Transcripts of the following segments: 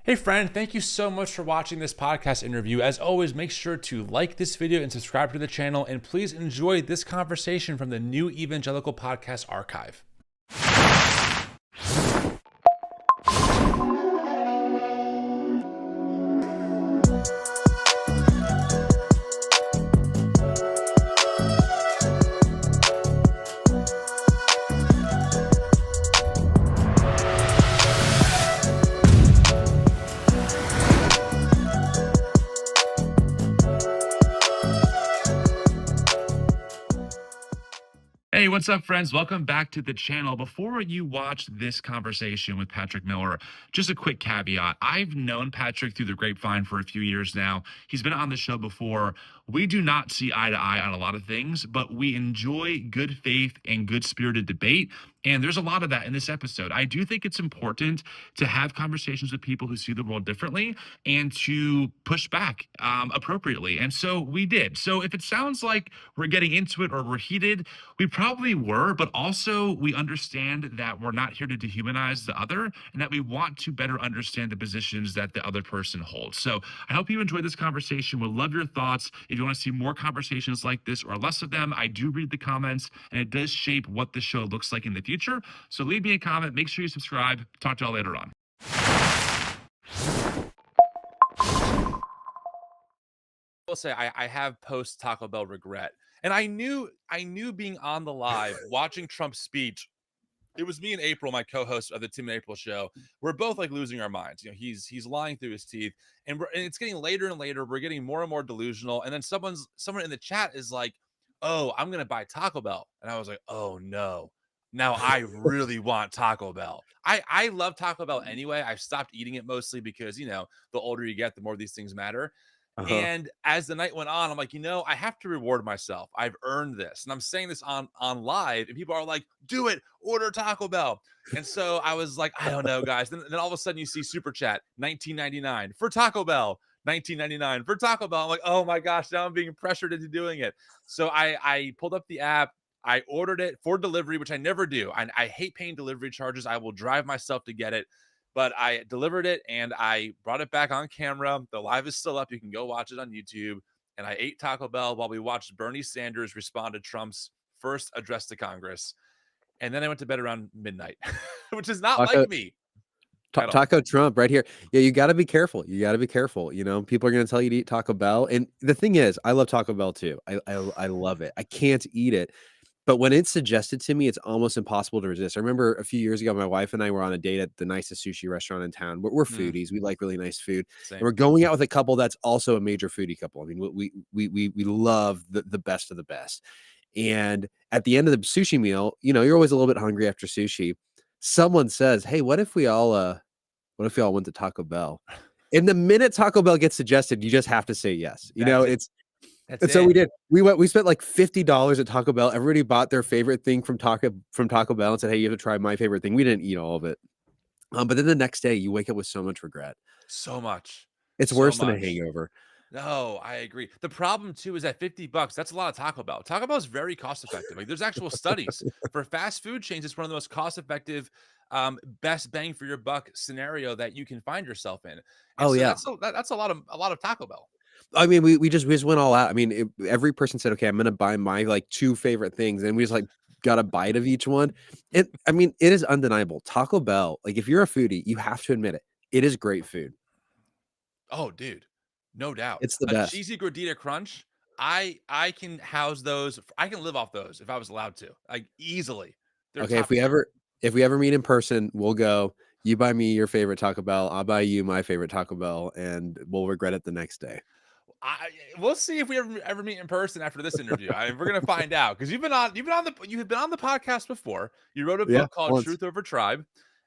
Hey friend, thank you so much for watching this podcast interview. As always, make sure to like this video and subscribe to the channel, and please enjoy this conversation from the New Evangelical Podcast Archive. Hey, what's up, friends? Welcome back to the channel. Before you watch this conversation with Patrick Miller, just a quick caveat. I've known Patrick through the grapevine for a few years now. He's been on the show before. We do not see eye to eye on a lot of things, but we enjoy good faith and good spirited debate. And there's a lot of that in this episode. I do think it's important to have conversations with people who see the world differently and to push back appropriately. And so we did. So if it sounds like we're getting into it or we're heated, we probably were, but also we understand that we're not here to dehumanize the other and that we want to better understand the positions that the other person holds. So I hope you enjoyed this conversation. We'll love your thoughts. If you want to see more conversations like this or less of them, I do read the comments and it does shape what the show looks like in the future. So leave me a comment. Make sure you subscribe. Talk to y'all later on. I will say I have post Taco Bell regret. And I knew being on the live watching Trump's speech. It was me and April, my co-host of the Tim and April show. We're both like losing our minds. You know, he's lying through his teeth, and it's getting later and later. We're getting more and more delusional. And then someone in the chat is like, "Oh, I'm gonna buy Taco Bell," and I was like, "Oh no." Now I really want Taco Bell. I love Taco Bell anyway. I've stopped eating it mostly because, you know, the older you get, the more these things matter. Uh-huh. And as the night went on, I'm like, I have to reward myself. I've earned this. And I'm saying this on live, and people are like, do it, order Taco Bell. And so I was like, I don't know, guys. Then all of a sudden you see super chat, 19.99 for Taco Bell, 19.99 for Taco Bell. I'm like, oh my gosh, now I'm being pressured into doing it. So I pulled up the app. I ordered it for delivery, which I never do. I hate paying delivery charges. I will drive myself to get it. But I delivered it and I brought it back on camera. The live is still up. You can go watch it on YouTube. And I ate Taco Bell while we watched Bernie Sanders respond to Trump's first address to Congress. And then I went to bed around midnight, which is not Taco like me at all. Taco Trump right here. Yeah, you gotta be careful. You gotta be careful. You know, people are gonna tell you to eat Taco Bell. And the thing is, I love Taco Bell too. I love it. I can't eat it. But when it's suggested to me, it's almost impossible to resist. I remember a few years ago, my wife and I were on a date at the nicest sushi restaurant in town. We're foodies. We like really nice food. And Same. we're going out with a couple that's also a major foodie couple. I mean, we love the best of the best. And at the end of the sushi meal, you know, you're always a little bit hungry after sushi. Someone says, "Hey, what if we all went to Taco Bell?" And the minute Taco Bell gets suggested, you just have to say yes. You know, That's it. That's and so it. we did. We spent like $50 at Taco Bell. Everybody bought their favorite thing from Taco Bell and said, "Hey, you have to try my favorite thing." We didn't eat all of it. But then the next day you wake up with so much regret. So much. It's So worse than a much. hangover. No, I agree. The problem too is at $50, that's a lot of Taco Bell. Taco Bell is very cost effective. Like there's actual studies for fast food chains. It's one of the most cost effective, best bang for your buck scenario that you can find yourself in. And Oh so yeah. that's a lot of Taco Bell. I mean, we just went all out. I mean, every person said, "Okay, I'm gonna buy my like two favorite things," and we just like got a bite of each one. And I mean, it is undeniable. Taco Bell, like if you're a foodie, you have to admit it. It is great food. Oh, dude, no doubt. It's the A best. cheesy gordita crunch. I can house those. I can live off those if I was allowed to, like easily. They're Okay, top tier. if we ever meet in person, we'll go. You buy me your favorite Taco Bell. I'll buy you my favorite Taco Bell, and we'll regret it the next day. We'll see if we ever meet in person after this interview. We're gonna find out because you have been on the podcast before. You wrote a Yeah, book called once. Truth Over Tribe,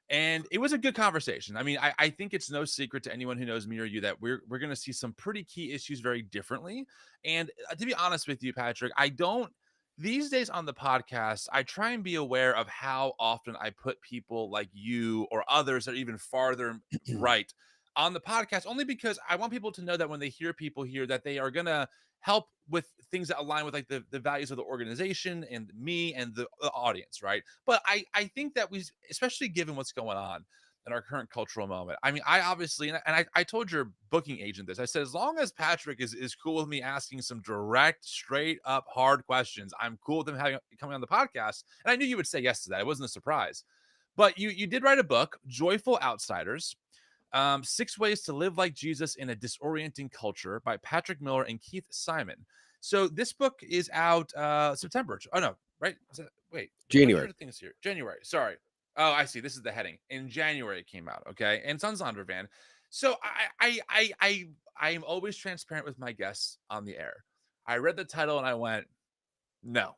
and it was a good conversation. I mean, I think it's no secret to anyone who knows me or you that we're gonna see some pretty key issues very differently. And to be honest with you, Patrick, I don't. These days on the podcast, I try and be aware of how often I put people like you or others that are even farther right on the podcast, only because I want people to know that when they hear people here that they are gonna help with things that align with like the values of the organization and me and the audience, right? But I think that we, especially given what's going on, in our current cultural moment. I mean, I obviously, and I told your booking agent this. I said, as long as Patrick is cool with me asking some direct, straight up, hard questions, I'm cool with him coming on the podcast. And I knew you would say yes to that. It wasn't a surprise. But you did write a book, Joyful Outsiders. 6 Ways to Live Like Jesus in a Disorienting Culture by Patrick Miller and Keith Simon. So this book is out September. Oh no, right? Wait, what January. year are things here? January. Sorry. Oh, I see. This is the heading. In January it came out. Okay, and it's on Zondervan. So I am always transparent with my guests on the air. I read the title and I went, no,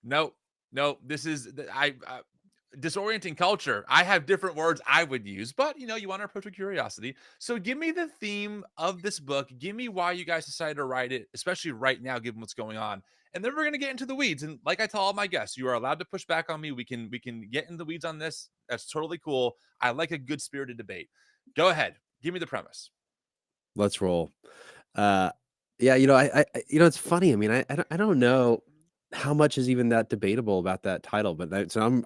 no, no. This is disorienting culture. I have different words I would use, but you want to approach with curiosity. So give me the theme of this book. Give me why you guys decided to write it, especially right now, given what's going on. And then we're going to get into the weeds. And like I tell all my guests, you are allowed to push back on me. We can get in the weeds on this. That's totally cool. I like a good spirited debate. Go ahead. Give me the premise. Let's roll. Uh, yeah, it's funny. I mean, I don't know how much is even that debatable about that title, but so I'm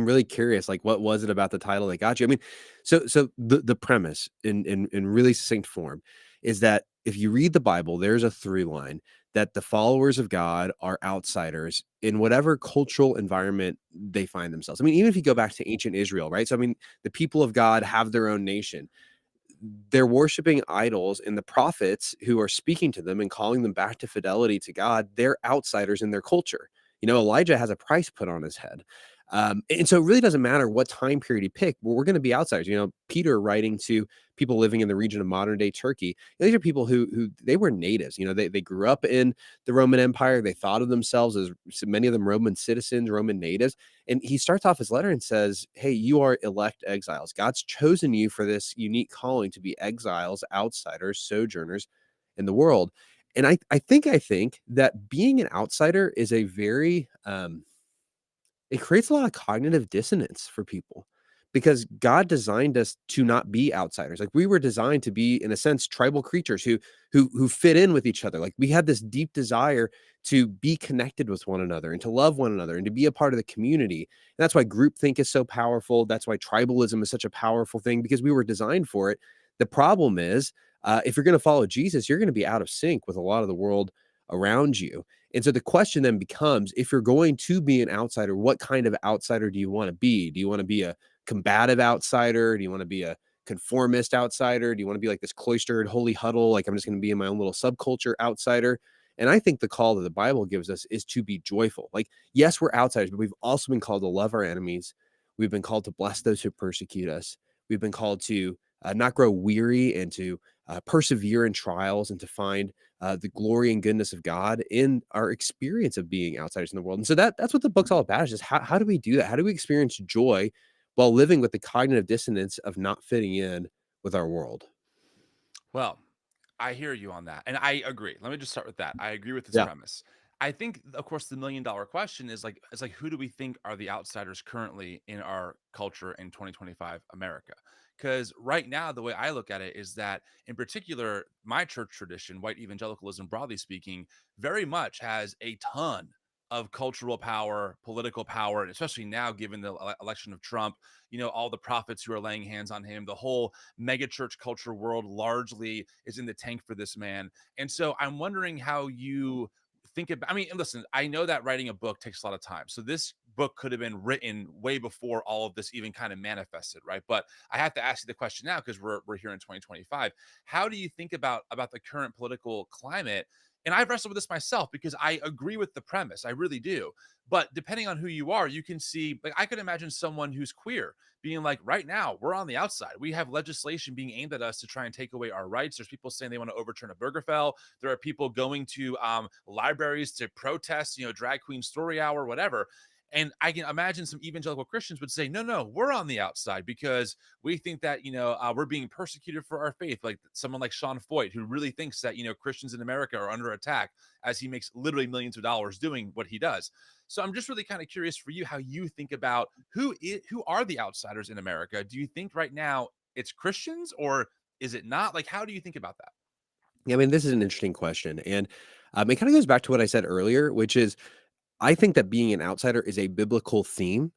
really curious. Like, what was it about the title that got you? I mean, so the premise in really succinct form is that if you read the Bible, there's a through line that the followers of God are outsiders in whatever cultural environment they find themselves. I mean, even if you go back to ancient Israel, right? So I mean, the people of God have their own nation. They're worshiping idols, and the prophets who are speaking to them and calling them back to fidelity to God, they're outsiders in their culture. Elijah has a price put on his head. And so it really doesn't matter what time period he picked. We're going to be outsiders. Peter writing to people living in the region of modern day Turkey. These are people who they were natives. They grew up in the Roman Empire. They thought of themselves as many of them Roman citizens, Roman natives. And he starts off his letter and says, hey, you are elect exiles. God's chosen you for this unique calling to be exiles, outsiders, sojourners in the world. And I think that being an outsider is a very it creates a lot of cognitive dissonance for people because God designed us to not be outsiders. Like we were designed to be, in a sense, tribal creatures who fit in with each other. Like we had this deep desire to be connected with one another and to love one another and to be a part of the community. And that's why groupthink is so powerful. That's why tribalism is such a powerful thing, because we were designed for it. The problem is, if you're going to follow Jesus, you're going to be out of sync with a lot of the world around you. And so the question then becomes, if you're going to be an outsider, what kind of outsider do you want to be? Do you want to be a combative outsider? Do you want to be a conformist outsider? Do you want to be like this cloistered holy huddle, like I'm just going to be in my own little subculture outsider? And I think the call that the Bible gives us is to be joyful. Like, yes, we're outsiders, but we've also been called to love our enemies. We've been called to bless those who persecute us. We've been called to not grow weary and to persevere in trials and to find the glory and goodness of God in our experience of being outsiders in the world. And so that's what the book's all about, is just how do we do that? How do we experience joy while living with the cognitive dissonance of not fitting in with our world? Well, I hear you on that. And I agree. Let me just start with that. I agree with this Yeah. premise. I think, of course, the $1,000,000 question is like, who do we think are the outsiders currently in our culture in 2025 America? Because right now, the way I look at it is that, in particular, my church tradition, white evangelicalism, broadly speaking, very much has a ton of cultural power, political power, and especially now, given the election of Trump, all the prophets who are laying hands on him, the whole mega church culture world largely is in the tank for this man. And so I'm wondering how you think about, I mean, listen, I know that writing a book takes a lot of time. So this book could have been written way before all of this even kind of manifested, right? But I have to ask you the question now, because we're here in 2025. How do you think about the current political climate? And I've wrestled with this myself, because I agree with the premise. I really do. But depending on who you are, you can see, like, I could imagine someone who's queer being like, right now, we're on the outside. We have legislation being aimed at us to try and take away our rights. There's people saying they want to overturn a Burgerfell. There are people going to libraries to protest, drag queen story hour, whatever. And I can imagine some evangelical Christians would say, no, no, we're on the outside because we think that, we're being persecuted for our faith. Like someone like Sean Foyt, who really thinks that, Christians in America are under attack, as he makes literally millions of dollars doing what he does. So I'm just really kind of curious for you, how you think about who are the outsiders in America. Do you think right now it's Christians, or is it not? Like, how do you think about that? Yeah, I mean, this is an interesting question. And it kind of goes back to what I said earlier, which is I think that being an outsider is a biblical theme.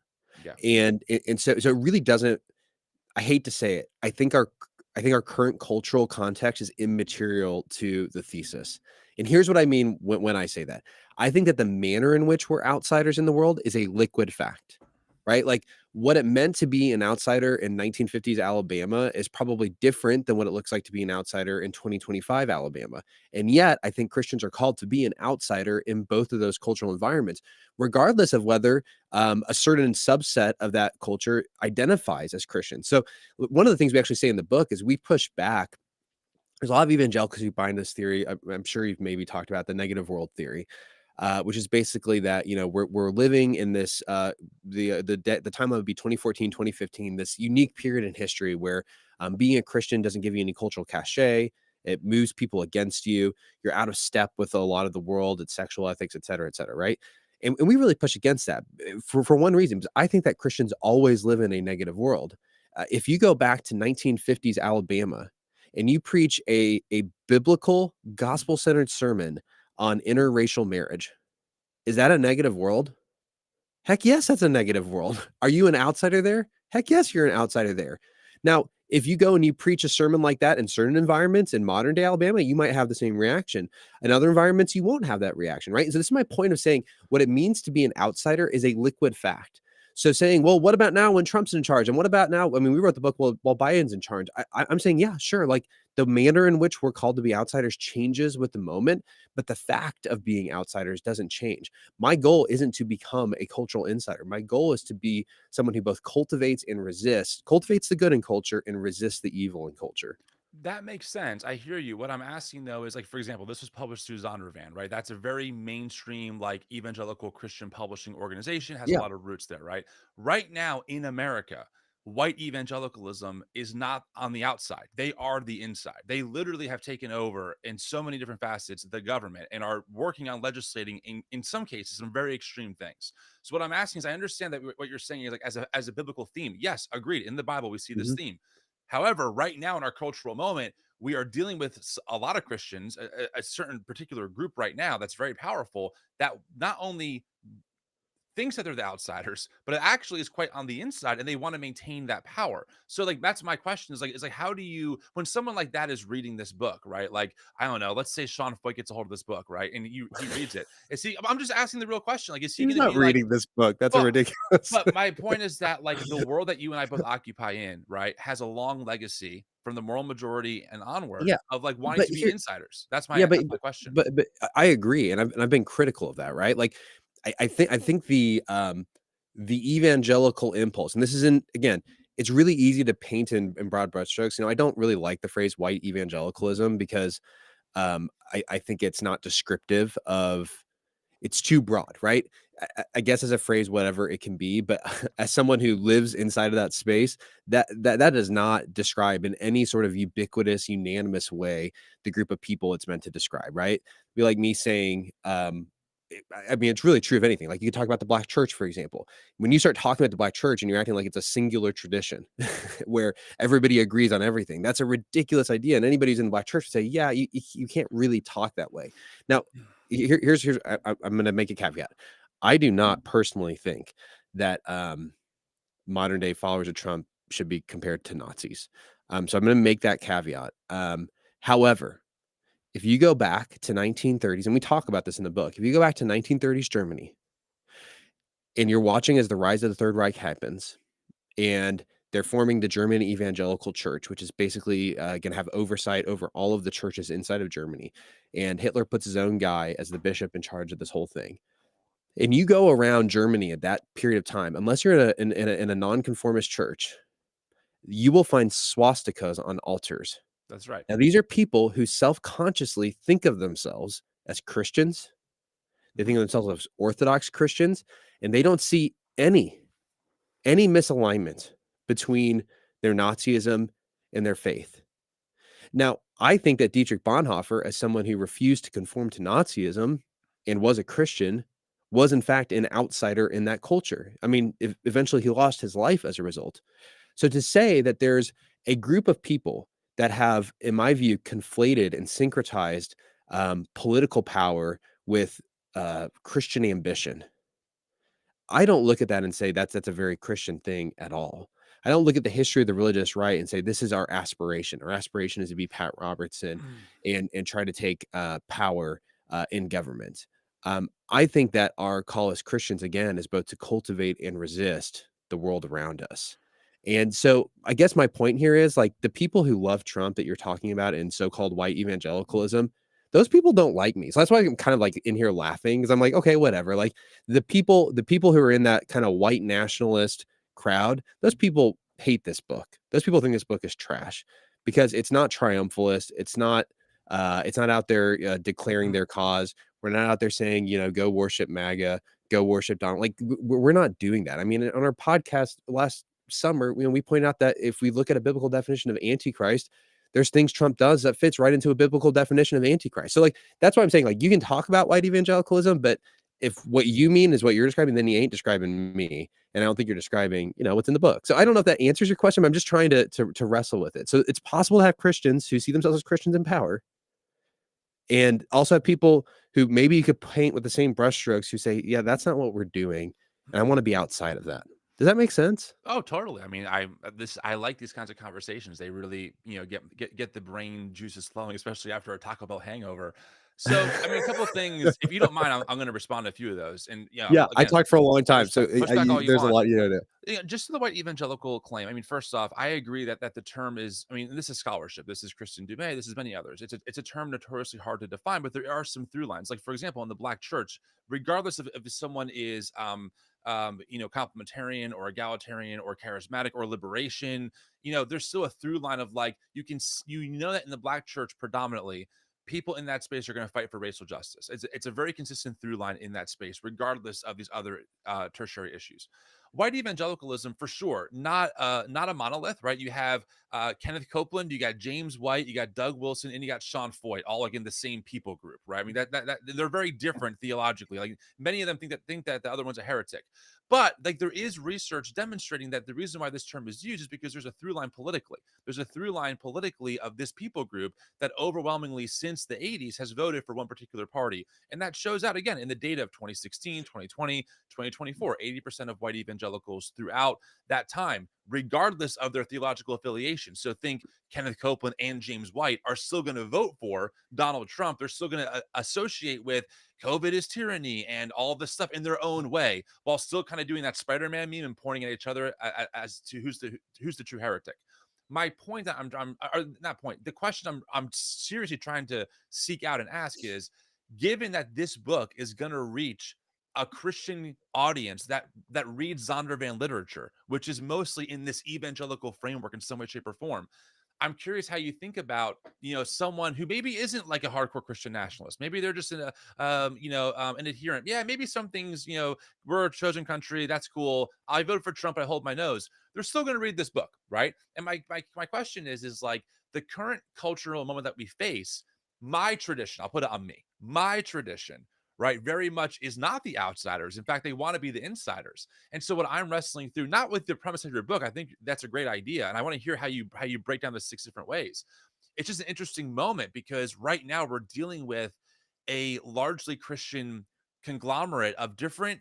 Yeah. And so it really doesn't I hate to say it, I think our current cultural context is immaterial to the thesis. And here's what I mean when I say that. I think that the manner in which we're outsiders in the world is a liquid fact, right? Like what it meant to be an outsider in 1950s Alabama is probably different than what it looks like to be an outsider in 2025 Alabama. And yet, I think Christians are called to be an outsider in both of those cultural environments, regardless of whether a certain subset of that culture identifies as Christian. So, one of the things we actually say in the book is we push back. There's a lot of evangelicals who buy this theory. I'm sure you've maybe talked about the negative world theory, which is basically that we're living in this the time would be 2014, 2015, this unique period in history where being a Christian doesn't give you any cultural cachet. It moves people against you. You're out of step with a lot of the world, its sexual ethics, et cetera, right? And we really push against that for one reason, because I think that Christians always live in a negative world. If you go back to 1950s Alabama and you preach a biblical, gospel centered sermon on interracial marriage, is that a negative world? Heck yes, that's a negative world. Are you an outsider there? Heck yes, you're an outsider there. Now, if you go and you preach a sermon like that in certain environments in modern day Alabama, you might have the same reaction. In other environments, you won't have that reaction, right? So this is my point of saying what it means to be an outsider is a liquid fact. So saying, well, what about now when Trump's in charge? And what about now? I mean, we wrote the book while Biden's in charge. I'm saying, yeah, sure. Like the manner in which we're called to be outsiders changes with the moment, but the fact of being outsiders doesn't change. My goal isn't to become a cultural insider. My goal is to be someone who both cultivates the good in culture and resists the evil in culture. That makes sense. I hear you. What I'm asking though is like, for example, this was published through Zondervan, right? That's a very mainstream, like evangelical Christian publishing organization, has a Yeah. lot of roots there, right? Right now in America, white evangelicalism is not on the outside. They are the inside. They literally have taken over in so many different facets the government and are working on legislating in some cases some very extreme things. So what I'm asking is I understand that what you're saying is like as a biblical theme. Yes, agreed. In the Bible, we see this Mhm. theme. However, right now in our cultural moment, we are dealing with a lot of Christians, a certain particular group right now that's very powerful that not only thinks that they're the outsiders, but it actually is quite on the inside and they want to maintain that power. So like that's my question is like how do you when someone like that is reading this book, right? Like I don't know, let's say Sean Foyt gets a hold of this book, right? And he reads it. Is he I'm just asking the real question. Like is he He's going to not be like, reading this book. That's a well, ridiculous. but my point is that like the world that you and I both occupy in, right, has a long legacy from the moral majority and onward Yeah, of like wanting but to be here insiders. That's yeah, my question. but I agree, and I've been critical of that, right? Like, I think the evangelical impulse, and this isn't again, it's really easy to paint in broad brushstrokes. I don't really like the phrase white evangelicalism because I think it's not descriptive of it's too broad, right? I guess as a phrase, whatever it can be, but as someone who lives inside of that space, that does not describe in any sort of ubiquitous, unanimous way the group of people it's meant to describe, right? It'd be like me saying, I mean, it's really true of anything. Like you could talk about the Black church, for example. When you start talking about the Black church and you're acting like it's a singular tradition where everybody agrees on everything, that's a ridiculous idea. And anybody who's in the Black church would say, yeah, you can't really talk that way. Now, here's I'm going to make a caveat. I do not personally think that modern day followers of Trump should be compared to Nazis. So I'm going to make that caveat. However, if you go back to 1930s, and we talk about this in the book, if you go back to 1930s Germany and you're watching as the rise of the Third Reich happens, and they're forming the German Evangelical Church, which is basically going to have oversight over all of the churches inside of Germany. And Hitler puts his own guy as the bishop in charge of this whole thing. And you go around Germany at that period of time, unless you're in a nonconformist church, you will find swastikas on altars. That's right. Now, these are people who self-consciously think of themselves as Christians. They Mhm. think of themselves as Orthodox Christians, and they don't see any misalignment between their Nazism and their faith. Now, I think that Dietrich Bonhoeffer, as someone who refused to conform to Nazism and was a Christian, was in fact an outsider in that culture. I mean, eventually he lost his life as a result. So to say that there's a group of people that have, in my view, conflated and syncretized political power with Christian ambition, I don't look at that and say that's a very Christian thing at all. I don't look at the history of the religious right and say this is our aspiration. Our aspiration is to be Pat Robertson and try to take power in government. I think that our call as Christians, again, is both to cultivate and resist the world around us. And so I guess my point here is like the people who love Trump that you're talking about in so-called white evangelicalism, those people don't like me. So that's why I'm kind of like in here laughing because I'm like, okay, whatever. Like the people who are in that kind of white nationalist crowd, those people hate this book. Those people think this book is trash because it's not triumphalist. It's not out there declaring their cause. We're not out there saying, go worship MAGA, go worship Donald. Like we're not doing that. I mean, on our podcast last summer, we point out that if we look at a biblical definition of antichrist, there's things Trump does that fits right into a biblical definition of antichrist. So like that's why I'm saying like you can talk about white evangelicalism, but if what you mean is what you're describing, then you ain't describing me. And I don't think you're describing, what's in the book. So I don't know if that answers your question, but I'm just trying to wrestle with it. So it's possible to have Christians who see themselves as Christians in power and also have people who maybe you could paint with the same brushstrokes who say, yeah, that's not what we're doing. And I want to be outside of that. Does that make sense? Oh, totally. I mean, I like these kinds of conversations. They really, get the brain juices flowing, especially after a Taco Bell hangover. So, I mean, a couple of things, if you don't mind, I'm going to respond to a few of those. And Yeah, I again, talked for a long time, so push back all you there's a want. lot you know to. Yeah, just to the white evangelical claim. I mean, first off, I agree that the term is. I mean, this is scholarship. This is Christian Dumais. This is many others. It's a term notoriously hard to define, but there are some through lines. Like for example, in the Black church, regardless of if someone is complementarian or egalitarian or charismatic or liberation, there's still a through line of like that in the Black church predominantly people in that space are going to fight for racial justice. It's a very consistent through line in that space, regardless of these other tertiary issues. White evangelicalism, for sure, not a monolith, right? You have Kenneth Copeland, you got James White, you got Doug Wilson, and you got Sean Foyt, all like in the same people group, right? I mean that they're very different theologically. Like many of them think that the other one's a heretic. But like there is research demonstrating that the reason why this term is used is because there's a through line politically. There's a through line politically of this people group that overwhelmingly since the 80s has voted for one particular party. And that shows out again in the data of 2016, 2020, 2024. 80% of white evangelicals throughout that time, regardless of their theological affiliation. So think Kenneth Copeland and James White are still going to vote for Donald Trump. They're still going to associate with COVID is tyranny and all this stuff in their own way, while still kind of doing that Spider-Man meme and pointing at each other as to who's the true heretic. My point that I'm or not point, the question I'm seriously trying to seek out and ask is, given that this book is going to reach a Christian audience that reads Zondervan literature, which is mostly in this evangelical framework in some way, shape, or form. I'm curious how you think about, someone who maybe isn't like a hardcore Christian nationalist. Maybe they're just an adherent. Yeah, maybe some things, we're a chosen country. That's cool. I voted for Trump. I hold my nose. They're still going to read this book, right? And my question is like the current cultural moment that we face. My tradition, I'll put it on me. My tradition, right, very much is not the outsiders. In fact, they want to be the insiders. And so what I'm wrestling through, not with the premise of your book, I think that's a great idea. And I want to hear how you break down the 6 different ways. It's just an interesting moment because right now we're dealing with a largely Christian conglomerate of different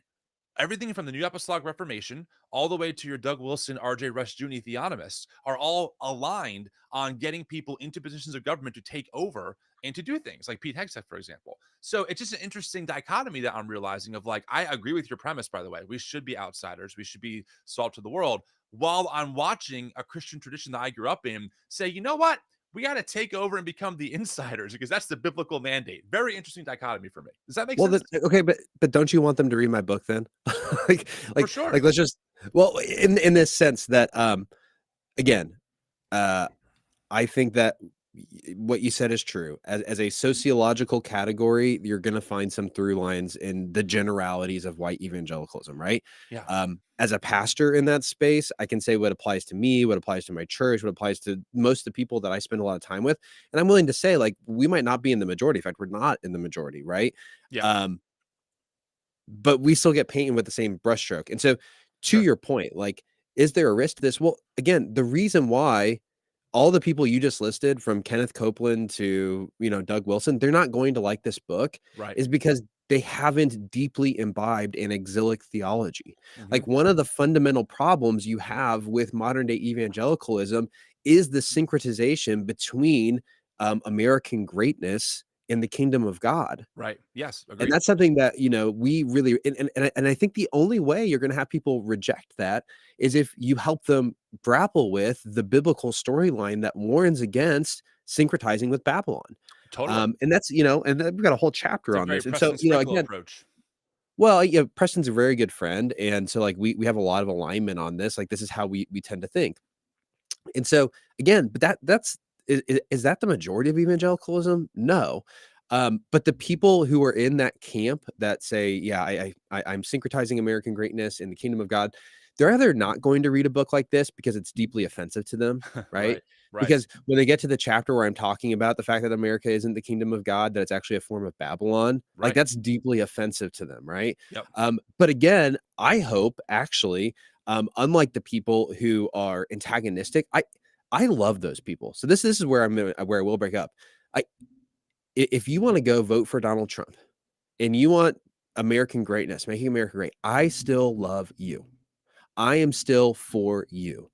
everything from the New Apostolic Reformation all the way to your Doug Wilson, R.J. Rushdoony theonomists are all aligned on getting people into positions of government to take over and to do things like Pete Hegseth, for example. So it's just an interesting dichotomy that I'm realizing of like, I agree with your premise, by the way. We should be outsiders. We should be salt to the world. While I'm watching a Christian tradition that I grew up in say, you know what? We got to take over and become the insiders because that's the biblical mandate. Very interesting dichotomy for me. Does that make sense? Okay, but don't you want them to read my book then? For sure. Like let's just in this sense that again, I think that what you said is true. As a sociological category, you're going to find some through lines in the generalities of white evangelicalism, right? Yeah. As a pastor in that space, I can say what applies to me, what applies to my church, what applies to most of the people that I spend a lot of time with. And I'm willing to say, like, we might not be in the majority. In fact, we're not in the majority, right? Yeah. But we still get painted with the same brushstroke. And so to your point, like, is there a risk to this? Well, again, the reason why all the people you just listed from Kenneth Copeland to, Doug Wilson, they're not going to like this book Right. is because they haven't deeply imbibed an exilic theology. Hmm. Like, one of the fundamental problems you have with modern day evangelicalism is the syncretization between American greatness and the kingdom of God. Right. Yes. And Agreed. that's something that, we really, and I think the only way you're gonna have people reject that is if you help them grapple with the biblical storyline that warns against syncretizing with Babylon. Totally. And that's, and then we've got a whole It's chapter a on very this. And so, Preston Sprinkle again, approach. well, Preston's a very good friend, and so, like, we have a lot of alignment on this. Like, this is how we tend to think. And so, again, but that's is that the majority of evangelicalism? No. But the people who are in that camp that say, "Yeah, I'm syncretizing American greatness in the kingdom of God," they're either not going to read a book like this because it's deeply offensive to them, right? Right. Right. Because when they get to the chapter where I'm talking about the fact that America isn't the kingdom of God, that it's actually a form of Babylon, like, Right. that's deeply offensive to them, right? Yep. But again, I hope actually, unlike the people who are antagonistic, I love those people. So this is where where I will break up. I If you want to go vote for Donald Trump and you want American greatness, making America great, I still love you. I am still for you.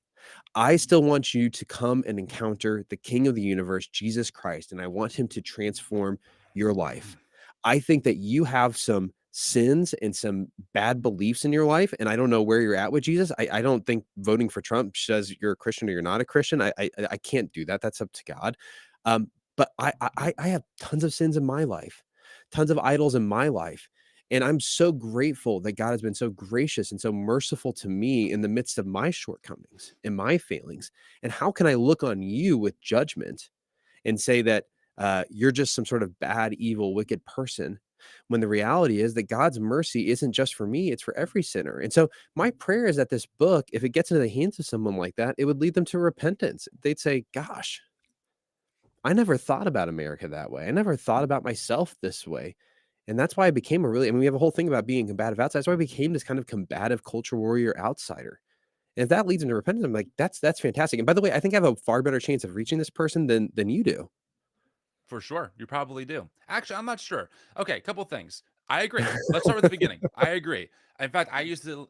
I still want you to come and encounter the King of the universe, Jesus Christ, and I want him to transform your life. I think that you have some sins and some bad beliefs in your life, and I don't know where you're at with Jesus. I don't think voting for Trump says you're a Christian or you're not a Christian. I can't do that. That's up to God. But I have tons of sins in my life, tons of idols in my life. And I'm so grateful that God has been so gracious and so merciful to me in the midst of my shortcomings and my failings. And how can I look on you with judgment and say that you're just some sort of bad, evil, wicked person, when the reality is that God's mercy isn't just for me, it's for every sinner. And so my prayer is that this book, if it gets into the hands of someone like that, it would lead them to repentance. They'd say, gosh, I never thought about America that way. I never thought about myself this way. And that's why I became we have a whole thing about being combative outside. That's why I became this kind of combative culture warrior outsider. And if that leads into repentance, I'm like, that's fantastic. And by the way, I think I have a far better chance of reaching this person than you do. For sure. You probably do. Actually, I'm not sure. Okay, couple things. I agree. Let's start with the beginning. I agree. In fact, I use the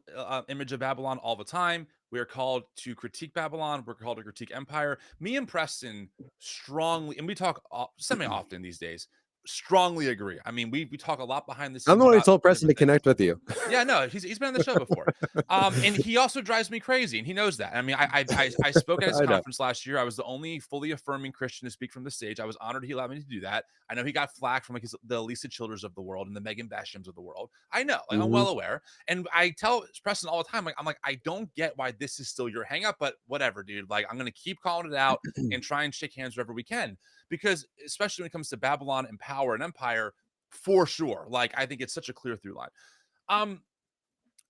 image of Babylon all the time. We are called to critique Babylon. We're called to critique empire. Me and Preston strongly, and we talk semi often these days, strongly agree. I mean, we talk a lot behind the I'm scenes the one who about told Preston different to things. connect with you. Yeah, no, he's been on the show before, and he also drives me crazy, and he knows that. I mean, I spoke at his I know. conference last year. I was the only fully affirming Christian to speak from the stage. I was honored he allowed me to do that. I know he got flack from like the Lisa Childers of the world and the Megan Bashams of the world. I know, like, I'm Mhm. well aware, and I tell Preston all the time, like I'm like, I don't get why this is still your hangup, but whatever, dude. Like I'm gonna keep calling it out and try and shake hands wherever we can, because especially when it comes to Babylon and power and empire, for sure. Like I think it's such a clear through line. Um,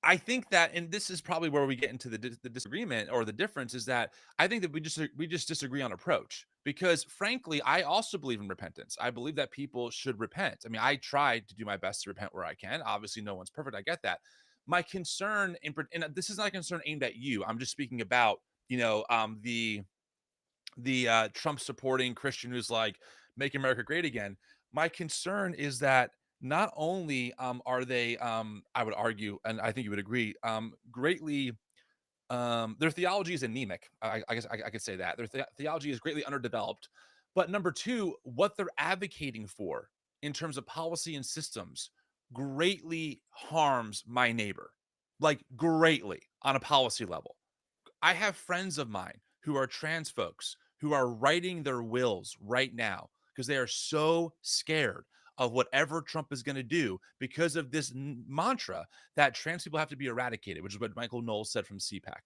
I think that, and this is probably where we get into the disagreement or the difference, is that I think that we just disagree on approach, because frankly, I also believe in repentance. I believe that people should repent. I mean, I tried to do my best to repent where I can. Obviously, no one's perfect. I get that. My concern, and this is not a concern aimed at you. I'm just speaking about the Trump supporting Christian who's like, make America great again. My concern is that not only are they, I would argue, and I think you would agree, greatly, their theology is anemic. I guess I could say that their theology is greatly underdeveloped. But number two, what they're advocating for in terms of policy and systems greatly harms my neighbor, like greatly on a policy level. I have friends of mine who are trans folks who are writing their wills right now because they are so scared of whatever Trump is going to do because of this mantra that trans people have to be eradicated, which is what Michael Knowles said from CPAC.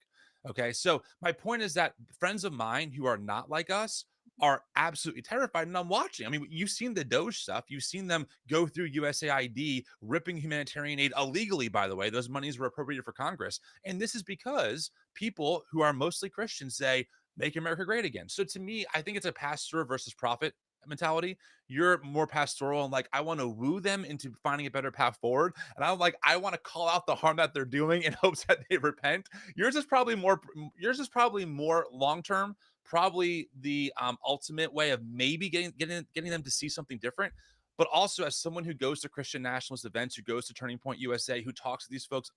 Okay. So my point is that friends of mine who are not like us are absolutely terrified. And I'm watching. I mean, you've seen the Doge stuff. You've seen them go through USAID, ripping humanitarian aid illegally, by the way. Those monies were appropriated for Congress. And this is because people who are mostly Christians say, make America great again. So to me, I think it's a pastor versus prophet mentality. You're more pastoral and like, I want to woo them into finding a better path forward. And I'm like, I want to call out the harm that they're doing in hopes that they repent. Yours is probably more long term, probably the ultimate way of maybe getting them to see something different. but also as someone who goes to Christian nationalist events, who goes to Turning Point USA, who talks to these folks,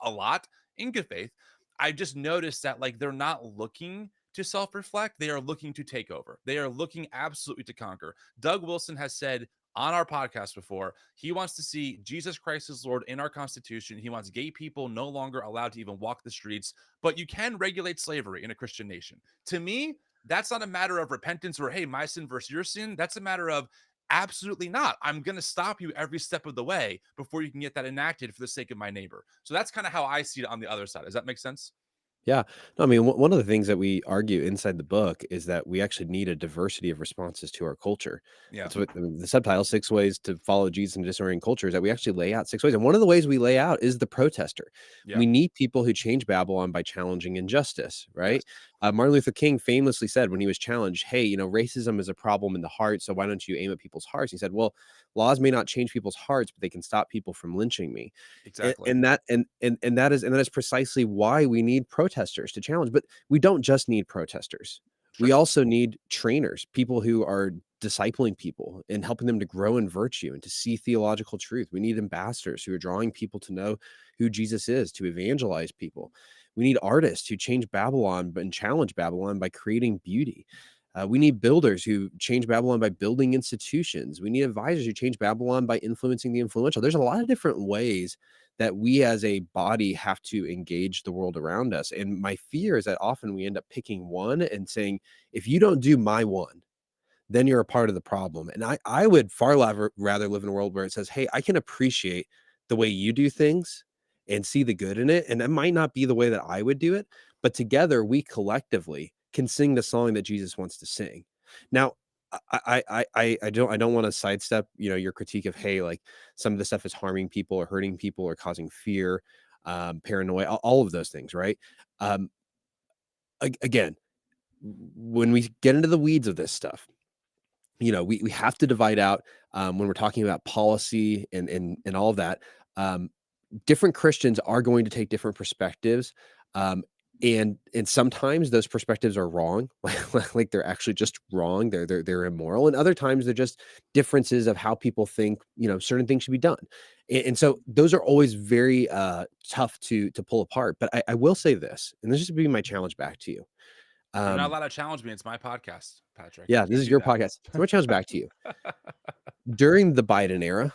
a lot in good faith, I just noticed that like they're not looking to self-reflect, they are looking to take over. They are looking absolutely to conquer. Doug Wilson has said on our podcast before, he wants to see Jesus Christ as Lord in our Constitution. He wants gay people no longer allowed to even walk the streets, but you can regulate slavery in a Christian nation. To me, that's not a matter of repentance or, hey, my sin versus your sin. That's a matter of absolutely not. I'm going to stop you every step of the way before you can get that enacted for the sake of my neighbor. So that's kind of how I see it on the other side. Does that make sense? Yeah. No, I mean, one of the things that we argue inside the book is that we actually need a diversity of responses to our culture. Yeah. That's what I mean, the subtitle, Six Ways to Follow Jesus in Disorienting Culture, is that we actually lay out 6 ways. And one of the ways we lay out is the protester. Yeah. We need people who change Babylon by challenging injustice, Yes. right? Martin Luther King famously said when he was challenged, hey, racism is a problem in the heart. So why don't you aim at people's hearts? He said, well, laws may not change people's hearts, but they can stop people from lynching me. And, Exactly. and that and that is precisely why we need protesters to challenge. But we don't just need protesters. We Sure. also need trainers, people who are discipling people and helping them to grow in virtue and to see theological truth. We need ambassadors who are drawing people to know who Jesus is, to evangelize people. We need artists who change Babylon and challenge Babylon by creating beauty. We need builders who change Babylon by building institutions. We need advisors who change Babylon by influencing the influential. There's a lot of different ways that we as a body have to engage the world around us. And my fear is that often we end up picking one and saying, if you don't do my one, then you're a part of the problem. And I would far rather live in a world where it says, hey, I can appreciate the way you do things and see the good in it. And that might not be the way that I would do it, but together we collectively can sing the song that Jesus wants to sing. Now, I don't want to sidestep, your critique of, hey, like some of the stuff is harming people or hurting people or causing fear, paranoia, all of those things, right? Um, again, when we get into the weeds of this stuff, we have to divide out, when we're talking about policy and all of that. Um, Different Christians are going to take different perspectives. And sometimes those perspectives are wrong, like they're actually just wrong. They're immoral, and other times they're just differences of how people think. Certain things should be done, and so those are always very tough to pull apart. But I will say this, and this is be my challenge back to you. You're not Um, allowed to challenge me. It's my podcast, Patrick. You yeah, this can't is do your that. podcast. So my challenge back to you during the Biden era.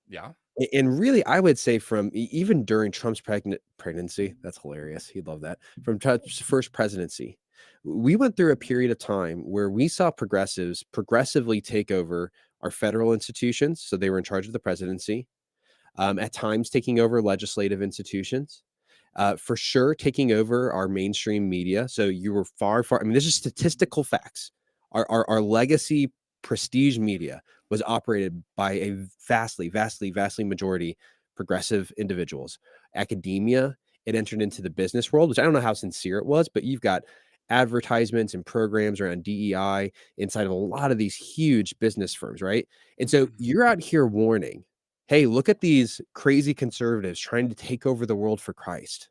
Yeah. And really, I would say from even during Trump's pregnancy, that's hilarious. He'd love that. From Trump's first presidency, we went through a period of time where we saw progressives progressively take over our federal institutions. So they were in charge of the presidency, at times taking over legislative institutions, for sure taking over our mainstream media. So you were far. I mean, this is statistical facts. Our legacy prestige media was operated by a vastly majority progressive individuals. Academia, it entered into the business world, which I don't know how sincere it was, but you've got advertisements and programs around DEI inside of a lot of these huge business firms, right? And so Mhm. you're out here warning, hey, look at these crazy conservatives trying to take over the world for Christ.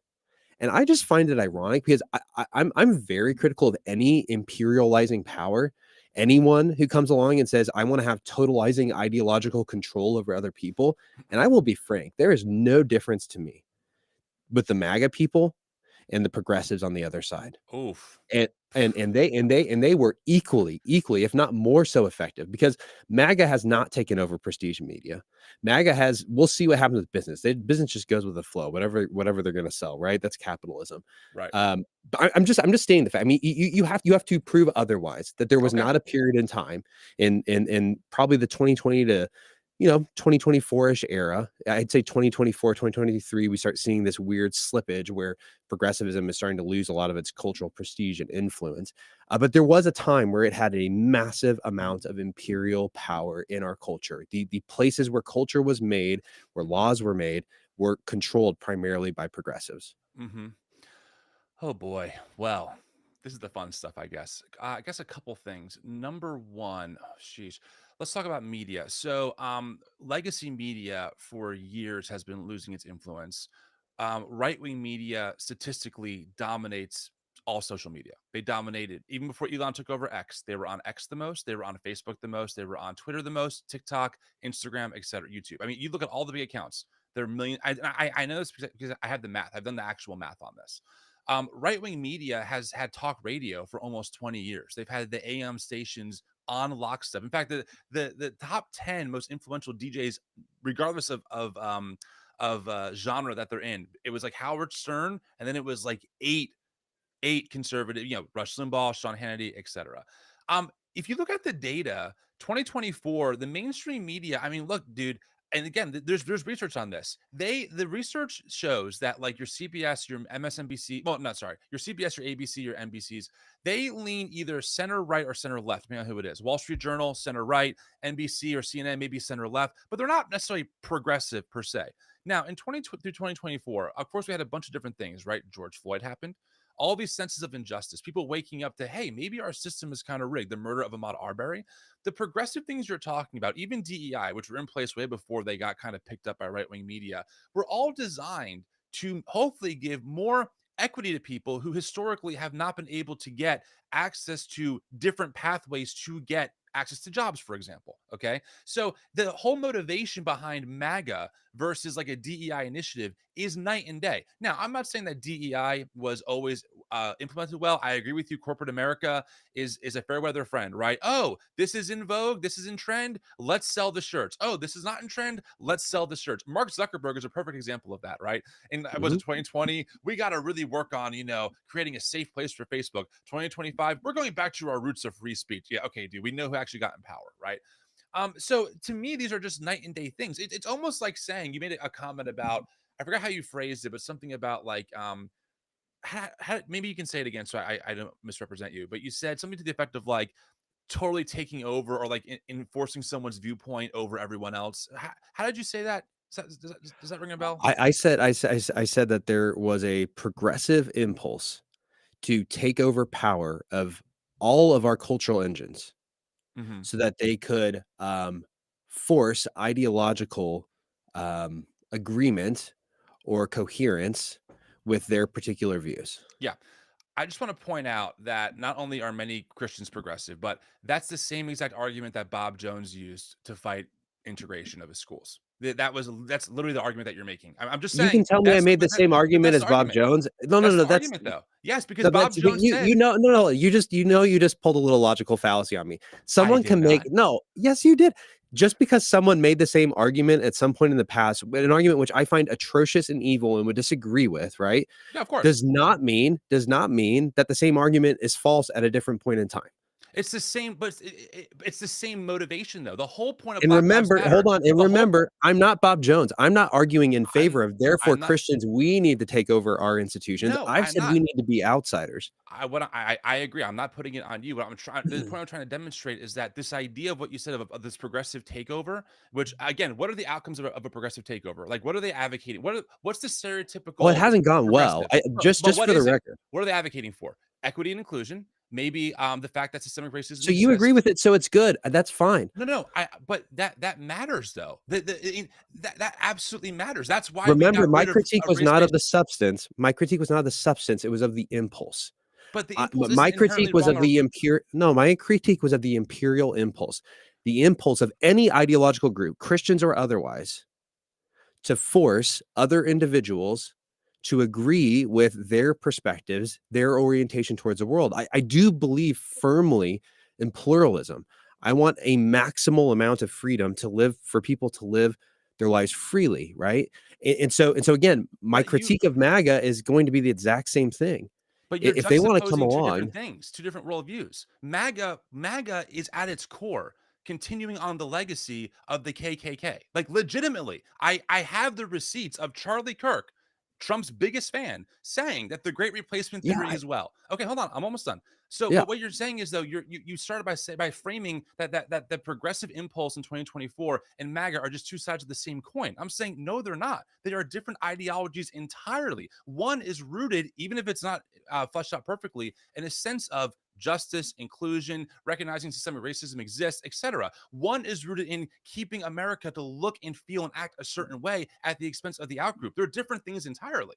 And I just find it ironic because I'm very critical of any imperializing power. Anyone who comes along and says, I want to have totalizing ideological control over other people. And I will be frank, there is no difference to me with the MAGA people and the progressives on the other side. Oof. And they were equally, if not more so effective, because MAGA has not taken over prestige media. MAGA has, we'll see what happens with business. Business just goes with the flow, whatever they're going to sell, right? That's capitalism. Right. But I'm just stating the fact. I mean, you have to prove otherwise, that there was Okay. not a period in time in probably the 2020 to 2024-ish era. I'd say 2024, 2023, we start seeing this weird slippage where progressivism is starting to lose a lot of its cultural prestige and influence. But there was a time where it had a massive amount of imperial power in our culture. The places where culture was made, where laws were made, were controlled primarily by progressives. Mm-hmm. Oh boy. Well, this is the fun stuff, I guess. I guess a couple things. Number one, oh, sheesh. Let's talk about media. So, legacy media for years has been losing its influence. Right wing media statistically dominates all social media. They dominated. Even before Elon took over X, they were on X the most, they were on Facebook the most, they were on Twitter the most, TikTok, Instagram, etc., YouTube. I mean, you look at all the big accounts. There are million. I know this because I have the math. I've done the actual math on this. Right-wing media has had talk radio for almost 20 years. They've had the AM stations on lockstep. In fact, the top 10 most influential DJs, regardless of genre that they're in, it was like Howard Stern, and then it was like eight conservative, Rush Limbaugh, Sean Hannity, etc. If you look at the data, 2024, the mainstream media, I mean, look, dude, and again, there's research on this. The research shows that like your CBS, your MSNBC, well, not sorry, your CBS, your ABC, your NBCs, they lean either center right or center left, depending on who it is. Wall Street Journal, center right, NBC or CNN, maybe center left, but they're not necessarily progressive per se. Now, in 20 through 2024, of course, we had a bunch of different things, right? George Floyd happened. All these senses of injustice, people waking up to, hey, maybe our system is kind of rigged. The murder of Ahmaud Arbery, the progressive things you're talking about, even DEI, which were in place way before they got kind of picked up by right-wing media, were all designed to hopefully give more equity to people who historically have not been able to get access to different pathways to get access to jobs, for example. Okay. So the whole motivation behind MAGA versus like a DEI initiative is night and day. Now, I'm not saying that DEI was always implemented well. I agree with you. Corporate America is a fair weather friend, right? Oh, this is in vogue. This is in trend. Let's sell the shirts. Oh, this is not in trend. Let's sell the shirts. Mark Zuckerberg is a perfect example of that, right? And was it 2020? We got to really work on, creating a safe place for Facebook. 2025, we're going back to our roots of free speech. Yeah, okay, dude, we know who actually got in power, right? So to me, these are just night and day things. It's almost like saying, you made a comment about, I forgot how you phrased it, but something about like, maybe you can say it again so I don't misrepresent you, but you said something to the effect of like totally taking over or like enforcing someone's viewpoint over everyone else. How did you say that? Does that ring a bell? I said that there was a progressive impulse to take over power of all of our cultural engines Mm-hmm. so that they could force ideological agreement or coherence with their particular views. Yeah. I just want to point out that not only are many Christians progressive, but that's the same exact argument that Bob Jones used to fight integration of his schools. That's literally the argument that you're making. I'm just You can saying tell me I made the same argument that's as the Bob argument. Jones. No, no, That's no, the that's argument, though. Yes, because no, Bob that's but Jones said, no, you just pulled a little logical fallacy on me. I Someone did can make not. no, yes, you did. Just because someone made the same argument at some point in the past, an argument which I find atrocious and evil and would disagree with, right? Yeah, of course. Does not mean that the same argument is false at a different point in time. It's the same, but it's the same motivation, though. The whole point of And Black Lives remember, hold Matter, on, and the whole remember, I'm not Bob Jones. I'm not arguing in I'm favor of, therefore, I'm not. Christians, we need to take over our institutions. No, I've I'm said not. we need to be outsiders. I agree. I'm not putting it on you. What I'm trying the point I'm trying to demonstrate is that this idea of what you said of this progressive takeover, which again, what are the outcomes of a progressive takeover? Like, what are they advocating? What's the Well, it stereotypical hasn't gone well. progressive? But Just what for the is it? record. What are they advocating for? Equity and inclusion. Maybe the fact that systemic racism So you agree exists. with it, so it's good. That's fine. No. But that matters though. That absolutely matters. That's why we Remember, got my rid of critique was not of race-based. the substance. My critique was not of the substance. It was of the impulse. But the impulse My isn't critique inherently was wrong of the no, my critique was of the imperial impulse, the impulse of any ideological group, Christians or otherwise, to force other individuals to agree with their perspectives, their orientation towards the world. I do believe firmly in pluralism. I want a maximal amount of freedom to live, for people to live their lives freely, right? And so again, my But you critique of MAGA is going to be the exact same thing. But you're If they want to come juxtaposing two along, different things, two different worldviews. MAGA is at its core continuing on the legacy of the KKK. Like legitimately, I have the receipts of Charlie Kirk, Trump's biggest fan, saying that the Great Replacement yeah, theory is well. Okay, hold on, I'm almost done. So, yeah, but what you're saying is though you started by framing that the progressive impulse in 2024 and MAGA are just two sides of the same coin. I'm saying no, they're not. They are different ideologies entirely. One is rooted, even if it's not fleshed out perfectly, in a sense of justice, inclusion, recognizing systemic racism exists, etc. One is rooted in keeping America to look and feel and act a certain way at the expense of the outgroup. They're different things entirely.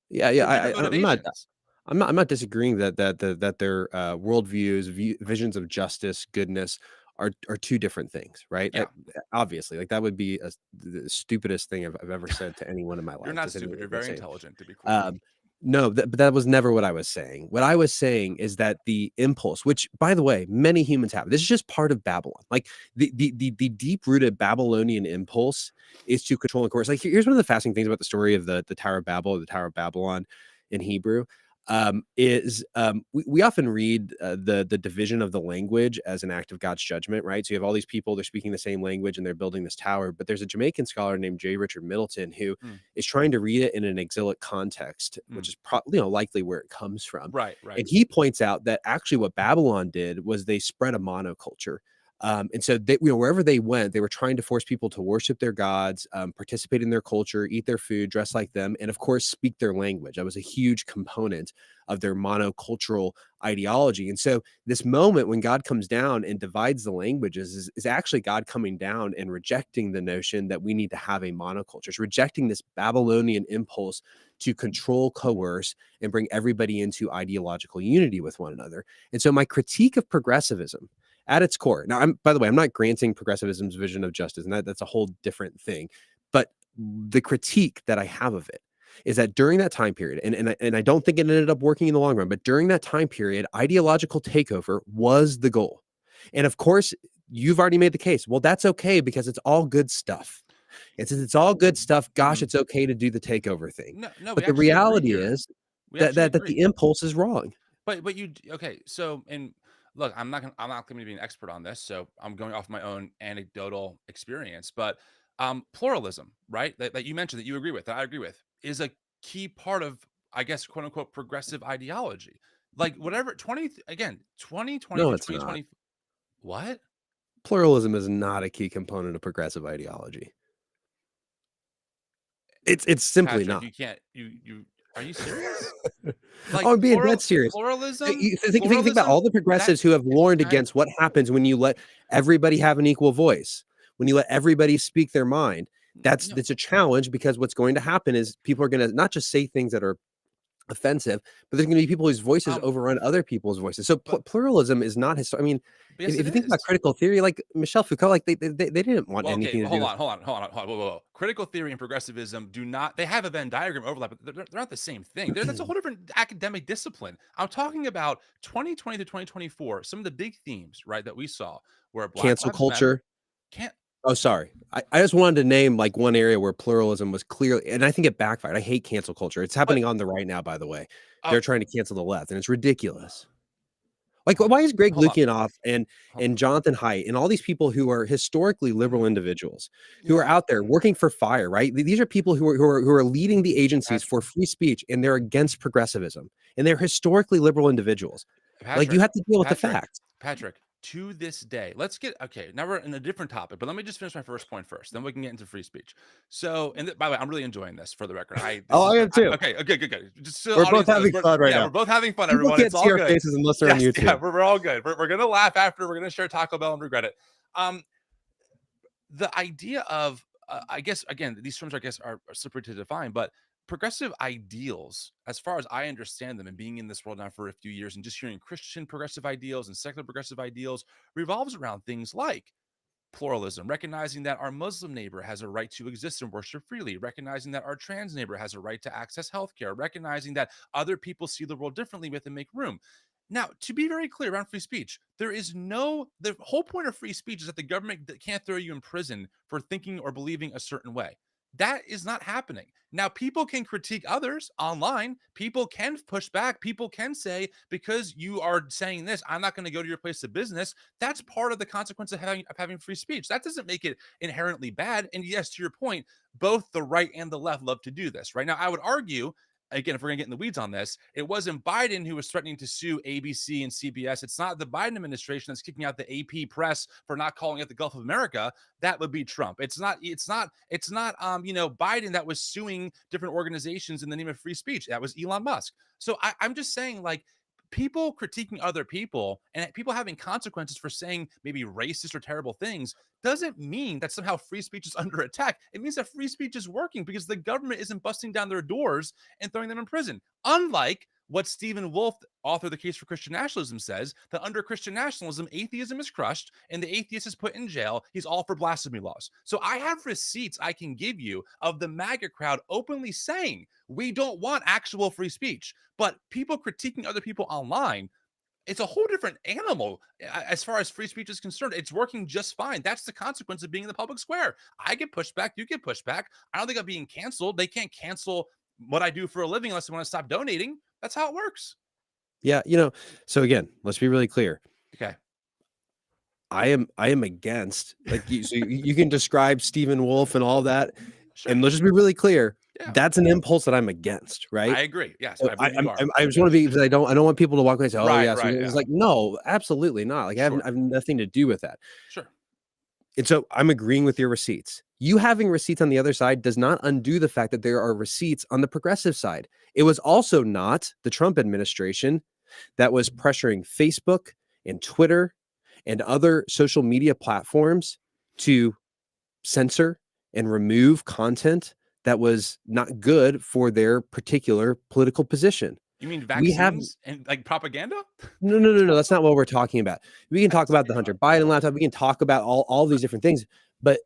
yeah, They're yeah. different I'm not. motivations. I'm not disagreeing that their worldviews, visions of justice, goodness are two different things, right? Yeah, Obviously, like that would be the stupidest thing I've ever said to anyone in my you're life. not To say stupid. You're the very same. intelligent, to be clear. Um, no, but that was never what I was saying. What I was saying is that the impulse, which by the way, many humans have, this is just part of Babylon. Like the deep rooted Babylonian impulse is to control and coerce. Like here's one of the fascinating things about the story of the Tower of Babel, or the Tower of Babylon in Hebrew. We often read the division of the language as an act of God's judgment, right? So you have all these people, they're speaking the same language and they're building this tower. But there's a Jamaican scholar named J. Richard Middleton who Mm, is trying to read it in an exilic context, mm. which is likely where it comes from. Right, right. And he points out that actually what Babylon did was they spread a monoculture. And so they, wherever they went, they were trying to force people to worship their gods, participate in their culture, eat their food, dress like them, and of course, speak their language. That was a huge component of their monocultural ideology. And so this moment when God comes down and divides the languages is actually God coming down and rejecting the notion that we need to have a monoculture. It's rejecting this Babylonian impulse to control, coerce, and bring everybody into ideological unity with one another. And so my critique of progressivism at its core. Now, by the way, I'm not granting progressivism's vision of justice, and that's a whole different thing. But the critique that I have of it is that during that time period, and I don't think it ended up working in the long run, but during that time period, ideological takeover was the goal. And of course, you've already made the case. Well, that's okay because it's all good stuff. It's all good stuff. Gosh, Mm. it's okay to do the takeover thing. No, no, we But the actually agree reality here. is We that actually that agree. the impulse is wrong. But okay, so and look, I'm not gonna be an expert on this, so I'm going off my own anecdotal experience. But pluralism, right? That you mentioned that you agree with, that I agree with, is a key part of, I guess, quote unquote progressive ideology. Like whatever 2020 No, through it's not. 2020. What? Pluralism is not a key component of progressive ideology. It's simply Patrick, not. you can't you are you serious? Like Oh, I'm being dead serious. pluralism, Think about all the that progressives who have warned I against what happens when you let everybody have an equal voice, when you let everybody speak their mind. no, That's a challenge because what's going to happen is people are going to not just say things that are offensive, but there's going to be people whose voices um, overrun other people's voices. So but pluralism is not I mean, yes, if it you think is. about critical theory, like Michel Foucault, like they didn't want Well, okay, anything to do hold with. on, hold on, hold on, hold on. Whoa, whoa, whoa. Critical theory and progressivism do not, they have a Venn diagram overlap, but they're not the same thing. That's a whole different academic discipline. I'm talking about 2020 to 2024, some of the big themes, right, that we saw were Black Cancel Lives Matter. culture. Can't, Oh, sorry. I just wanted to name like one area where pluralism was clearly, and I think it backfired. I hate cancel culture. It's but, happening on the right now, by the way. uh, They're trying to cancel the left, and it's ridiculous. Like, why is Greg hold on. Lukianoff Hold- and Jonathan Haidt and all these people who are historically liberal individuals who are Yeah, out there working for FIRE, right? These are people who are leading the agencies for Patrick, free speech, and they're against progressivism, and they're historically liberal individuals. Like, you Patrick, have to deal with the Patrick, facts. Patrick, to this day, let's get okay. Now we're in a different topic, but let me just finish my first point first. Then we can get into free speech. So, and by the way, I'm really enjoying this for the record. This Oh, is I am too. okay. Okay, good, good. Just so the We're both audience knows, having fun right yeah, now. we're both having fun, People everyone. can't It's see all our good. faces unless they're on Yes, yeah, YouTube. we're all good. We're gonna laugh after. We're gonna share Taco Bell and regret it. Um, the idea of I guess again these terms I guess are slippery to define, but progressive ideals, as far as I understand them, and being in this world now for a few years, and just hearing Christian progressive ideals and secular progressive ideals, revolves around things like pluralism, recognizing that our Muslim neighbor has a right to exist and worship freely, recognizing that our trans neighbor has a right to access healthcare, recognizing that other people see the world differently, we have to make room. Now, to be very clear around free speech, the whole point of free speech is that the government can't throw you in prison for thinking or believing a certain way. That is not happening. Now, people can critique others online. People can push back. People can say, because you are saying this, I'm not going to go to your place of business. That's part of the consequence of having free speech. That doesn't make it inherently bad. And yes, to your point, both the right and the left love to do this. Right now, I would argue, again, if we're going to get in the weeds on this, it wasn't Biden who was threatening to sue ABC and CBS. It's not the Biden administration that's kicking out the AP press for not calling it the Gulf of America. That would be Trump. It's not Biden that was suing different organizations in the name of free speech. That was Elon Musk. So I'm just saying, like, people critiquing other people and people having consequences for saying maybe racist or terrible things doesn't mean that somehow free speech is under attack. It means that free speech is working because the government isn't busting down their doors and throwing them in prison. Unlike what Stephen Wolfe, author of The Case for Christian Nationalism, says, that under Christian nationalism, atheism is crushed and the atheist is put in jail. He's all for blasphemy laws. So I have receipts I can give you of the MAGA crowd openly saying we don't want actual free speech, but people critiquing other people online, it's a whole different animal as far as free speech is concerned. It's working just fine. That's the consequence of being in the public square. I get pushed back. You get pushed back. I don't think I'm being canceled. They can't cancel what I do for a living unless they want to stop donating. That's how it works. Yeah, so again, let's be really clear. Okay. I am against, like, so you can describe Stephen Wolfe and all that, Sure. and let's just be really clear. Yeah. That's an impulse that I'm against, right? I agree. Yes, So I believe you are. I just want to be, because I don't want people to walk away and say, oh, Right, yeah. So right, it's yeah. like, no, absolutely not. Like, I Sure. have nothing to do with that. Sure. And so I'm agreeing with your receipts. You having receipts on the other side does not undo the fact that there are receipts on the progressive side. It was also not the Trump administration that was pressuring Facebook and Twitter and other social media platforms to censor and remove content that was not good for their particular political position. You mean vaccines and like propaganda? No. That's not what we're talking about. We can talk about the Hunter Biden laptop. We can talk about all these different things. But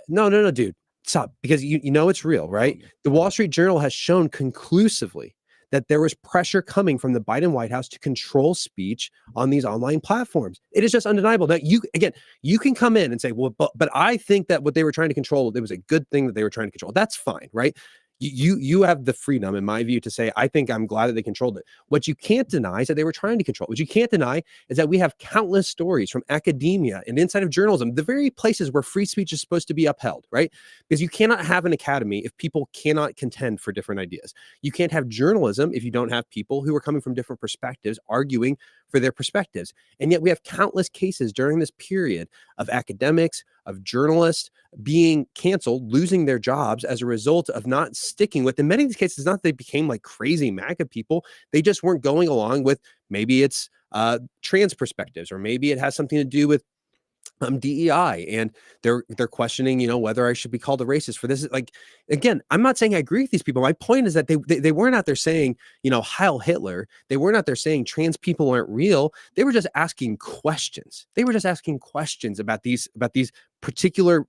no, dude, stop. Because you know it's real, right? The Wall Street Journal has shown conclusively that there was pressure coming from the Biden White House to control speech on these online platforms. It is just undeniable. Now, you can come in and say, well, but I think that what they were trying to control, it was a good thing that they were trying to control. That's fine, right? You have the freedom, in my view, to say, I think I'm glad that they controlled it. What you can't deny is that they were trying to control. What you can't deny is that we have countless stories from academia and inside of journalism, the very places where free speech is supposed to be upheld, right? Because you cannot have an academy if people cannot contend for different ideas. You can't have journalism if you don't have people who are coming from different perspectives arguing for their perspectives. And yet we have countless cases during this period of academics, of journalists being canceled, losing their jobs as a result of not sticking with, in many of these cases, not that they became like crazy MAGA people. They just weren't going along with, maybe it's trans perspectives, or maybe it has something to do with DEI, and they're questioning, whether I should be called a racist for this. Like, again, I'm not saying I agree with these people. My point is that they weren't out there saying, Heil Hitler. They weren't out there saying trans people aren't real. They were just asking questions. They were just asking questions about these particular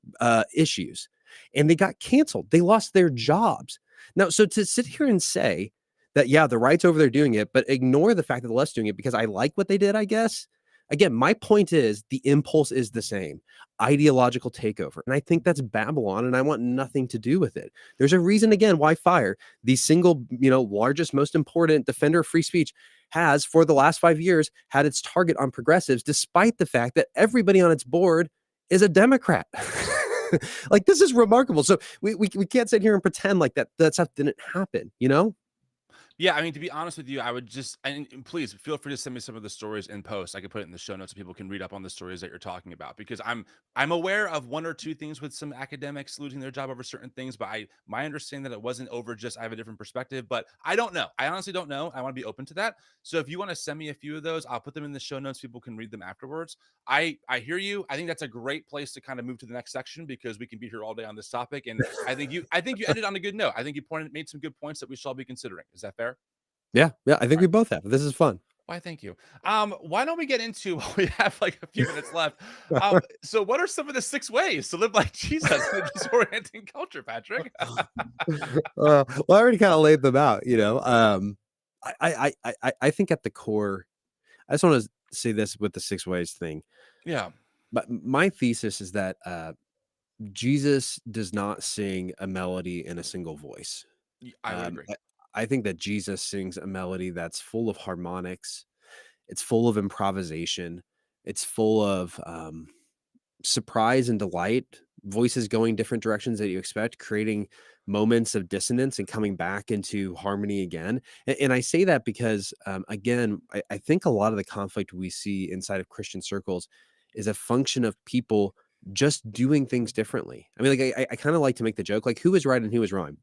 issues, and they got canceled. They lost their jobs. Now, so to sit here and say that, yeah, the right's over there doing it, but ignore the fact that the left's doing it because I like what they did, I guess. Again, my point is the impulse is the same, ideological takeover. And I think that's Babylon, and I want nothing to do with it. There's a reason, again, why FIRE, the single, largest, most important defender of free speech, has for the last 5 years had its target on progressives, despite the fact that everybody on its board is a Democrat. Like, this is remarkable. So we can't sit here and pretend like that stuff didn't happen, Yeah, I mean, to be honest with you, I would just, and please feel free to send me some of the stories in post. I could put it in the show notes so people can read up on the stories that you're talking about, because I'm aware of one or two things with some academics losing their job over certain things, but my understanding that it wasn't over just I have a different perspective, but I don't know. I honestly don't know. I want to be open to that. So if you want to send me a few of those, I'll put them in the show notes. People can read them afterwards. I hear you. I think that's a great place to kind of move to the next section, because we can be here all day on this topic. And I think you ended on a good note. I think you made some good points that we should all be considering. Is that fair? Yeah. I think we both have. This is fun. Why, thank you. Why don't we get into, we have like a few minutes left. So what are some of the 6 ways to live like Jesus in a disorienting culture, Patrick? Well, I already kind of laid them out, I think at the core, I just want to say this with the 6 ways thing. Yeah. But my thesis is that Jesus does not sing a melody in a single voice. I would agree. I think that Jesus sings a melody that's full of harmonics. It's full of improvisation. It's full of surprise and delight, voices going different directions that you expect, creating moments of dissonance and coming back into harmony again. And I say that because, again, I think a lot of the conflict we see inside of Christian circles is a function of people just doing things differently. I mean, like, I kind of like to make the joke, like, who is right and who is wrong?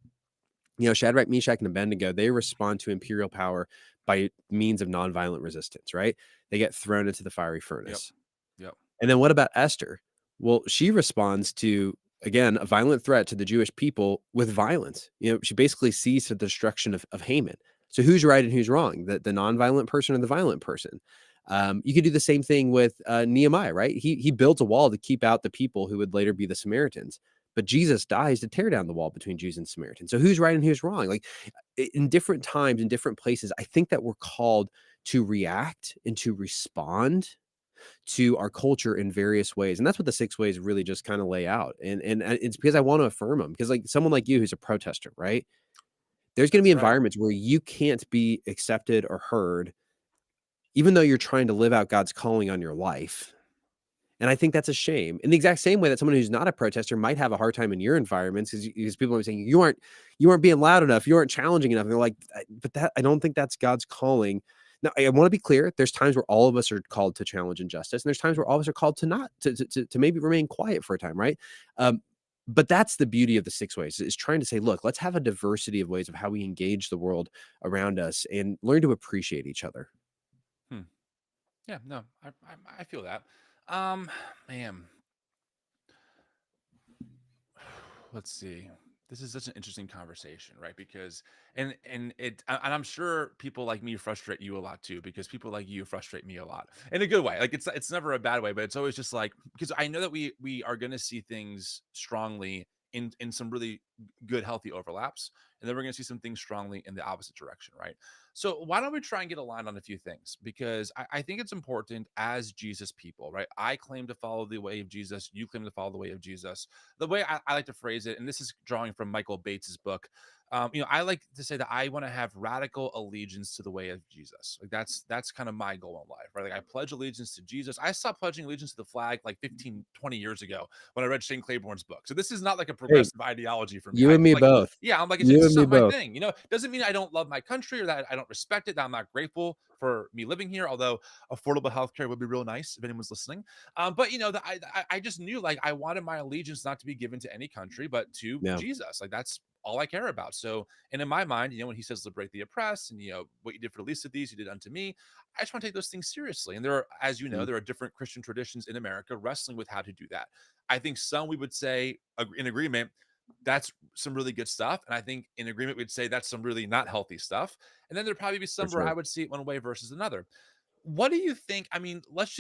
Shadrach, Meshach, and Abednego, they respond to imperial power by means of nonviolent resistance, right? They get thrown into the fiery furnace. Yep. And then what about Esther? Well, she responds to, again, a violent threat to the Jewish people with violence. She basically sees the destruction of Haman. So who's right and who's wrong? The nonviolent person or the violent person? You could do the same thing with Nehemiah, right? He built a wall to keep out the people who would later be the Samaritans. But Jesus dies to tear down the wall between Jews and Samaritans. So who's right and who's wrong? Like in different times, in different places, I think that we're called to react and to respond to our culture in various ways. And that's what the 6 ways really just kind of lay out. And it's because I want to affirm them, because like someone like you who's a protester, right? There's going to be That's right. environments where you can't be accepted or heard, even though you're trying to live out God's calling on your life. And I think that's a shame. In the exact same way that someone who's not a protester might have a hard time in your environments, because people are saying you aren't being loud enough, you aren't challenging enough. And they're like, but that, I don't think that's God's calling. Now, I want to be clear. There's times where all of us are called to challenge injustice, and there's times where all of us are called to not to maybe remain quiet for a time, right? But that's the beauty of the 6 ways, is trying to say, look, let's have a diversity of ways of how we engage the world around us and learn to appreciate each other. Yeah, no, I feel that. Man, let's see. This is such an interesting conversation, right? Because and I'm sure people like me frustrate you a lot too, because people like you frustrate me a lot in a good way. Like it's never a bad way, but it's always just like, because I know that we are going to see things strongly in some really good healthy overlaps, and then we're going to see some things strongly in the opposite direction, right? So why don't we try and get aligned on a few things? Because I think it's important as Jesus people, right? I claim to follow the way of Jesus. You claim to follow the way of Jesus. The way I like to phrase it, and this is drawing from Michael Bates's book. I like to say that I want to have radical allegiance to the way of Jesus. Like that's kind of my goal in life, right? Like I pledge allegiance to Jesus. I stopped pledging allegiance to the flag like 15, 20 years ago when I read Shane Claiborne's book. So this is not like a Hey, progressive ideology for me. you and me Like, both. yeah, I'm like, it's You and just me not my both. thing. Doesn't mean I don't love my country or that I don't respect it, that I'm not grateful for me living here, although affordable healthcare would be real nice if anyone's listening. But I just knew, like, I wanted my allegiance not to be given to any country, but to Yeah. Jesus. Like that's all I care about. So, and in my mind, when he says liberate the oppressed, and what you did for the least of these, you did unto me. I just want to take those things seriously. And there are, as you know, Mm, there are different Christian traditions in America wrestling with how to do that. I think some we would say in agreement, that's some really good stuff. And I think in agreement, we'd say that's some really not healthy stuff. And then there'd probably be for some where I sure. would see it one way versus another. What do you think? I mean, let's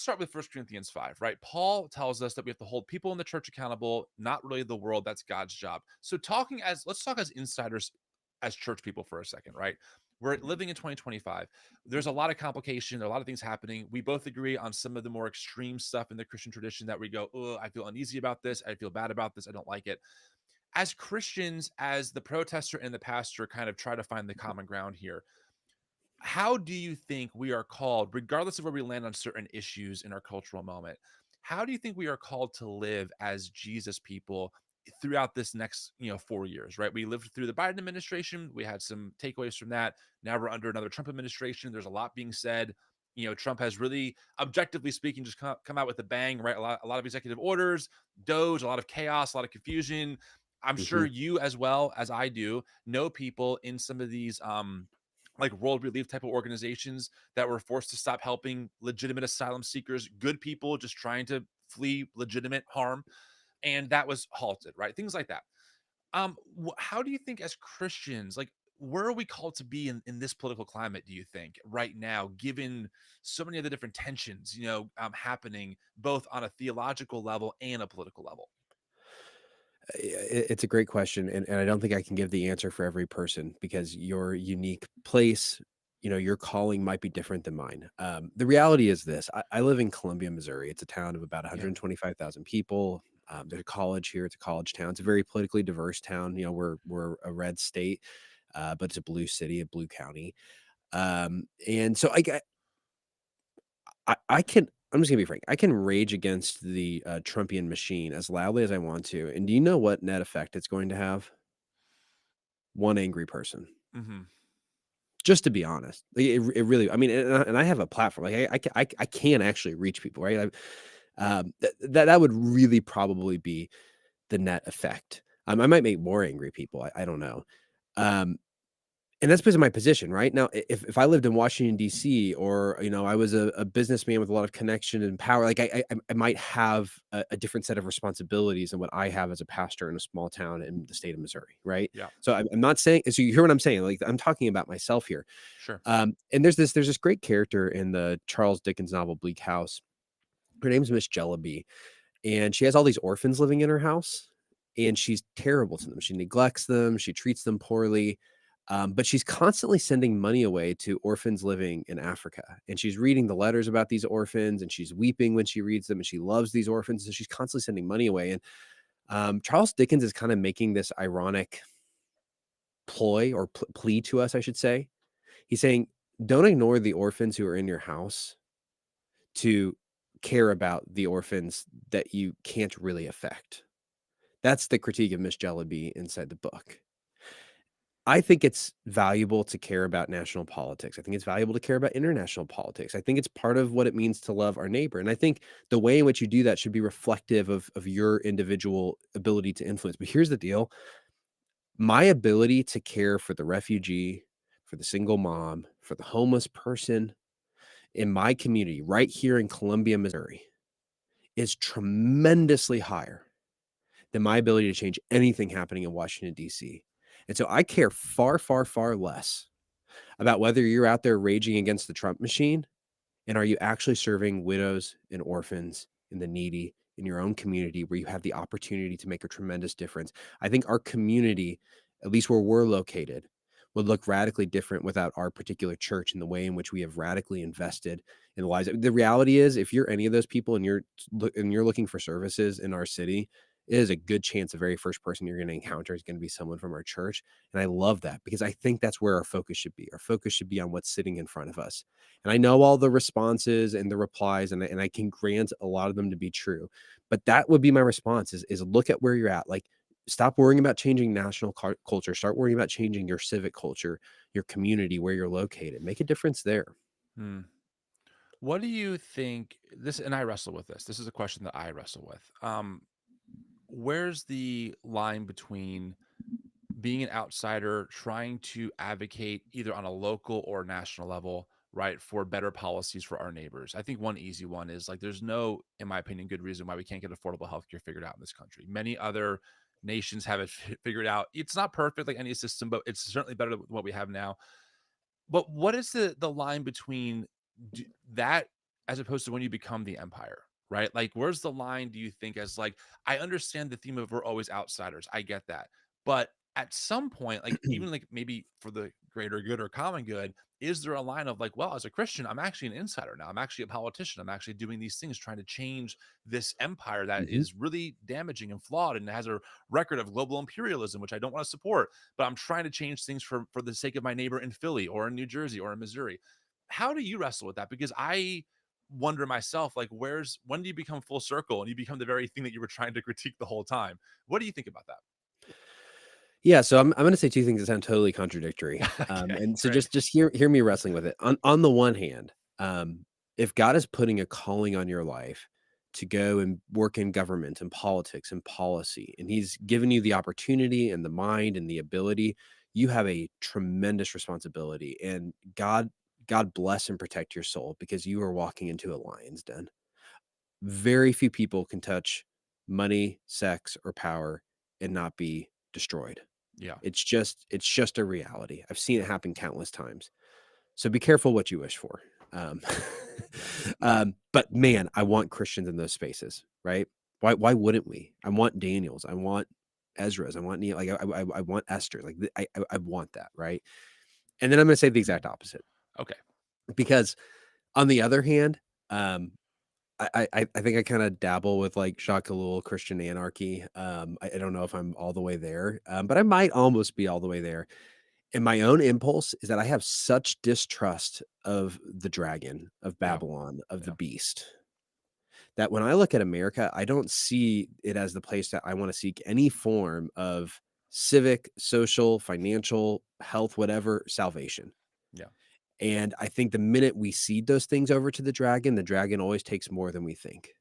start with First Corinthians 5, right? Paul tells us that we have to hold people in the church accountable, not really the world. That's God's job. So let's talk as insiders, as church people for a second, right? We're living in 2025. There's a lot of complication. There are a lot of things happening. We both agree on some of the more extreme stuff in the Christian tradition that we go, oh, I feel uneasy about this. I feel bad about this. I don't like it. As Christians, as the protester and the pastor kind of try to find the common ground here, how do you think we are called, regardless of where we land on certain issues in our cultural moment, how do you think we are called to live as Jesus people throughout this next 4 years? Right, we lived through the Biden administration, we had some takeaways from that. Now we're under another Trump administration. There's a lot being said. Trump has really, objectively speaking, just come out with a bang, right? A lot of executive orders, Doge, a lot of chaos, a lot of confusion. I'm sure mhm, you, as well as I do, know people in some of these like world relief type of organizations that were forced to stop helping legitimate asylum seekers, good people just trying to flee legitimate harm, and that was halted, right? Things like that. How do you think, as Christians, like, where are we called to be in this political climate, do you think, right now, given so many of the different tensions happening both on a theological level and a political level? It's a great question, and I don't think I can give the answer for every person, because your unique place, your calling might be different than mine. The reality is this: I live in Columbia, Missouri. It's a town of about Yeah. 125,000 people. There's a college here. It's a college town. It's a very politically diverse town. We're a red state, but it's a blue city, a blue county. And so I can. I'm just gonna be frank. I can rage against the Trumpian machine as loudly as I want to. And do you know what net effect it's going to have? One angry person. Hmm. Just to be honest, like, it really. I mean, and I have a platform. Like I can actually reach people, right? That would really probably be the net effect. I might make more angry people. I don't know. Um, And that's because of my position, right? Now, if I lived in Washington, D.C., or, I was a businessman with a lot of connection and power, like I might have a different set of responsibilities than what I have as a pastor in a small town in the state of Missouri, right? Yeah, So I'm not saying, so you hear what I'm saying? Like, I'm talking about myself here. sure. And there's this great character in the Charles Dickens novel Bleak House. Her name's Miss Jellaby, and she has all these orphans living in her house, and she's terrible to them. She neglects them, she treats them poorly, but she's constantly sending money away to orphans living in Africa, and she's reading the letters about these orphans, and she's weeping when she reads them, and she loves these orphans, so she's constantly sending money away. And Charles Dickens is kind of making this ironic ploy or plea to us, I should say. He's saying, don't ignore the orphans who are in your house to care about the orphans that you can't really affect. That's the critique of Miss Jellaby inside the book. I think it's valuable to care about national politics. I think it's valuable to care about international politics. I think it's part of what it means to love our neighbor. And I think the way in which you do that should be reflective of your individual ability to influence. But here's the deal. My ability to care for the refugee, for the single mom, for the homeless person in my community right here in Columbia, Missouri, is tremendously higher than my ability to change anything happening in Washington, D.C. And so I care far, far, far less about whether you're out there raging against the Trump machine and are you actually serving widows and orphans and the needy in your own community where you have the opportunity to make a tremendous difference. I think our community, at least where we're located, would look radically different without our particular church and the way in which we have radically invested in the lives. The reality is, if you're any of those people and you're looking for services in our city, it is a good chance the very first person you're going to encounter is going to be someone from our church. And I love that because I think that's where our focus should be. Our focus should be on what's sitting in front of us. And I know all the responses and the replies, and I can grant a lot of them to be true. But that would be my response is look at where you're at. Like, stop worrying about changing national culture. Start worrying about changing your civic culture, your community, where you're located. Make a difference there. Hmm. What do you think this and I wrestle with this. This is a question that I wrestle with. Where's the line between being an outsider, trying to advocate either on a local or national level, right, for better policies for our neighbors? I think one easy one is like there's no, in my opinion, good reason why we can't get affordable healthcare figured out in this country. Many other nations have it figured out. It's not perfect like any system, but it's certainly better than what we have now. But what is the line between that as opposed to when you become the empire, right? Like, where's the line, do you think, as like, I understand the theme of we're always outsiders. I get that. But at some point, like, even like maybe for the greater good or common good, is there a line of like, well, as a Christian, I'm actually an insider now. I'm actually a politician. I'm actually doing these things, trying to change this empire that Mhm. is really damaging and flawed and has a record of global imperialism, which I don't want to support, but I'm trying to change things for the sake of my neighbor in Philly or in New Jersey or in Missouri. How do you wrestle with that? Because I wonder myself, like, when do you become full circle and you become the very thing that you were trying to critique the whole time? What do you think about that? Yeah, so I'm gonna say two things that sound totally contradictory. Okay, And so great. just hear me wrestling with it. On the one hand, if God is putting a calling on your life to go and work in government and politics and policy, and He's given you the opportunity and the mind and the ability, you have a tremendous responsibility. And God bless and protect your soul because you are walking into a lion's den. Very few people can touch money, sex, or power and not be destroyed. Yeah, It's just a reality. I've seen it yeah, happen countless times. So be careful what you wish for. Um, but man, I want Christians in those spaces, right? Why wouldn't we? I want Daniels. I want Ezra's. I want Neil. Like I want Esther. Like I want that, right? And then I'm going to say the exact opposite okay, because on the other hand, um, I think I kind of dabble with like Jacques Ellul Christian anarchy. I don't know if I'm all the way there, but I might almost be all the way there. And my own impulse is that I have such distrust of the dragon, of yeah, Babylon, of the yeah, beast, that when I look at America, I don't see it as the place that I want to seek any form of civic, social, financial, health, whatever salvation. yeah, And I think the minute we cede those things over to the dragon always takes more than we think.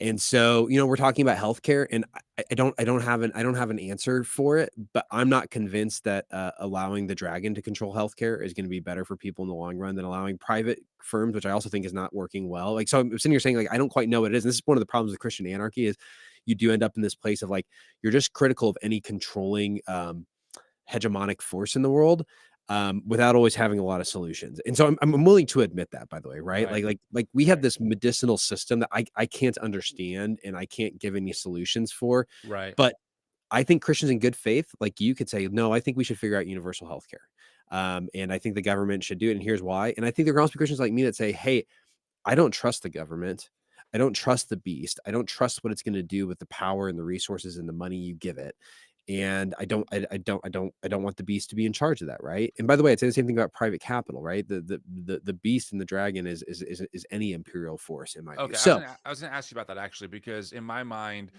And so, we're talking about healthcare, and I don't have an answer for it, but I'm not convinced that allowing the dragon to control healthcare is going to be better for people in the long run than allowing private firms, which I also think is not working well. Like, so I'm sitting here saying, like, I don't quite know what it is. And this is one of the problems with Christian anarchy is you do end up in this place of like you're just critical of any controlling hegemonic force in the world, without always having a lot of solutions. And so I'm willing to admit that, by the way, right? Right. Like we have Right. this medicinal system that I can't understand and I can't give any solutions for. Right. But I think Christians in good faith, like you could say, no, I think we should figure out universal health care. And I think the government should do it. And here's why. And I think there can also be Christians like me that say, hey, I don't trust the government. I don't trust the beast. I don't trust what it's going to do with the power and the resources and the money you give it. And I don't want the beast to be in charge of that, right? And by the way, I'd say the same thing about private capital, right? The beast and the dragon is any imperial force in my view. Okay, So I was gonna ask you about that actually, because in my mind,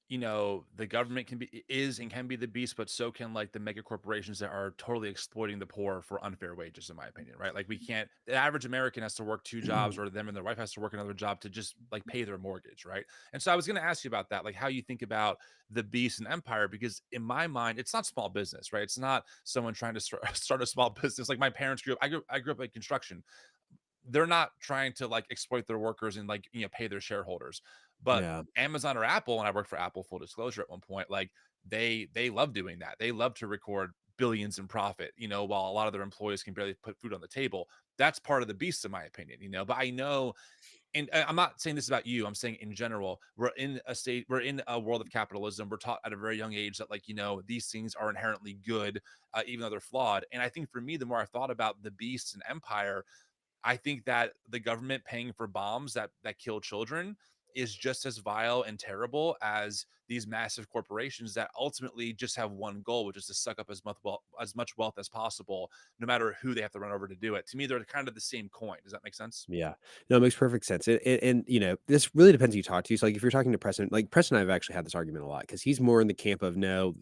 the government is and can be the beast, but so can like the mega corporations that are totally exploiting the poor for unfair wages, in my opinion, right? Like we can't the average American has to work two jobs, or them and their wife has to work another job to just like pay their mortgage, right? And so I was gonna ask you about that, like how you think about the beast and empire, because in my mind, it's not small business, right? It's not someone trying to start a small business. Like my parents I grew up in construction. They're not trying to like exploit their workers and like pay their shareholders. But yeah, Amazon or Apple, and I worked for Apple, full disclosure, at one point, like they love doing that. They love to record billions in profit, while a lot of their employees can barely put food on the table. That's part of the beast, in my opinion. But I know, and I'm not saying this about you, I'm saying in general, we're in a world of capitalism. We're taught at a very young age that, like, these things are inherently good, even though they're flawed. And I think for me, the more I've thought about the beast and empire, I think that the government paying for bombs that kill children is just as vile and terrible as these massive corporations that ultimately just have one goal, which is to suck up as much wealth as possible, no matter who they have to run over to do it. To me, they're kind of the same coin. Does that make sense? yeah. No, it makes perfect sense. And this really depends who you talk to. So like if you're talking to Preston, like Preston and I have actually had this argument a lot because he's more in the camp of no,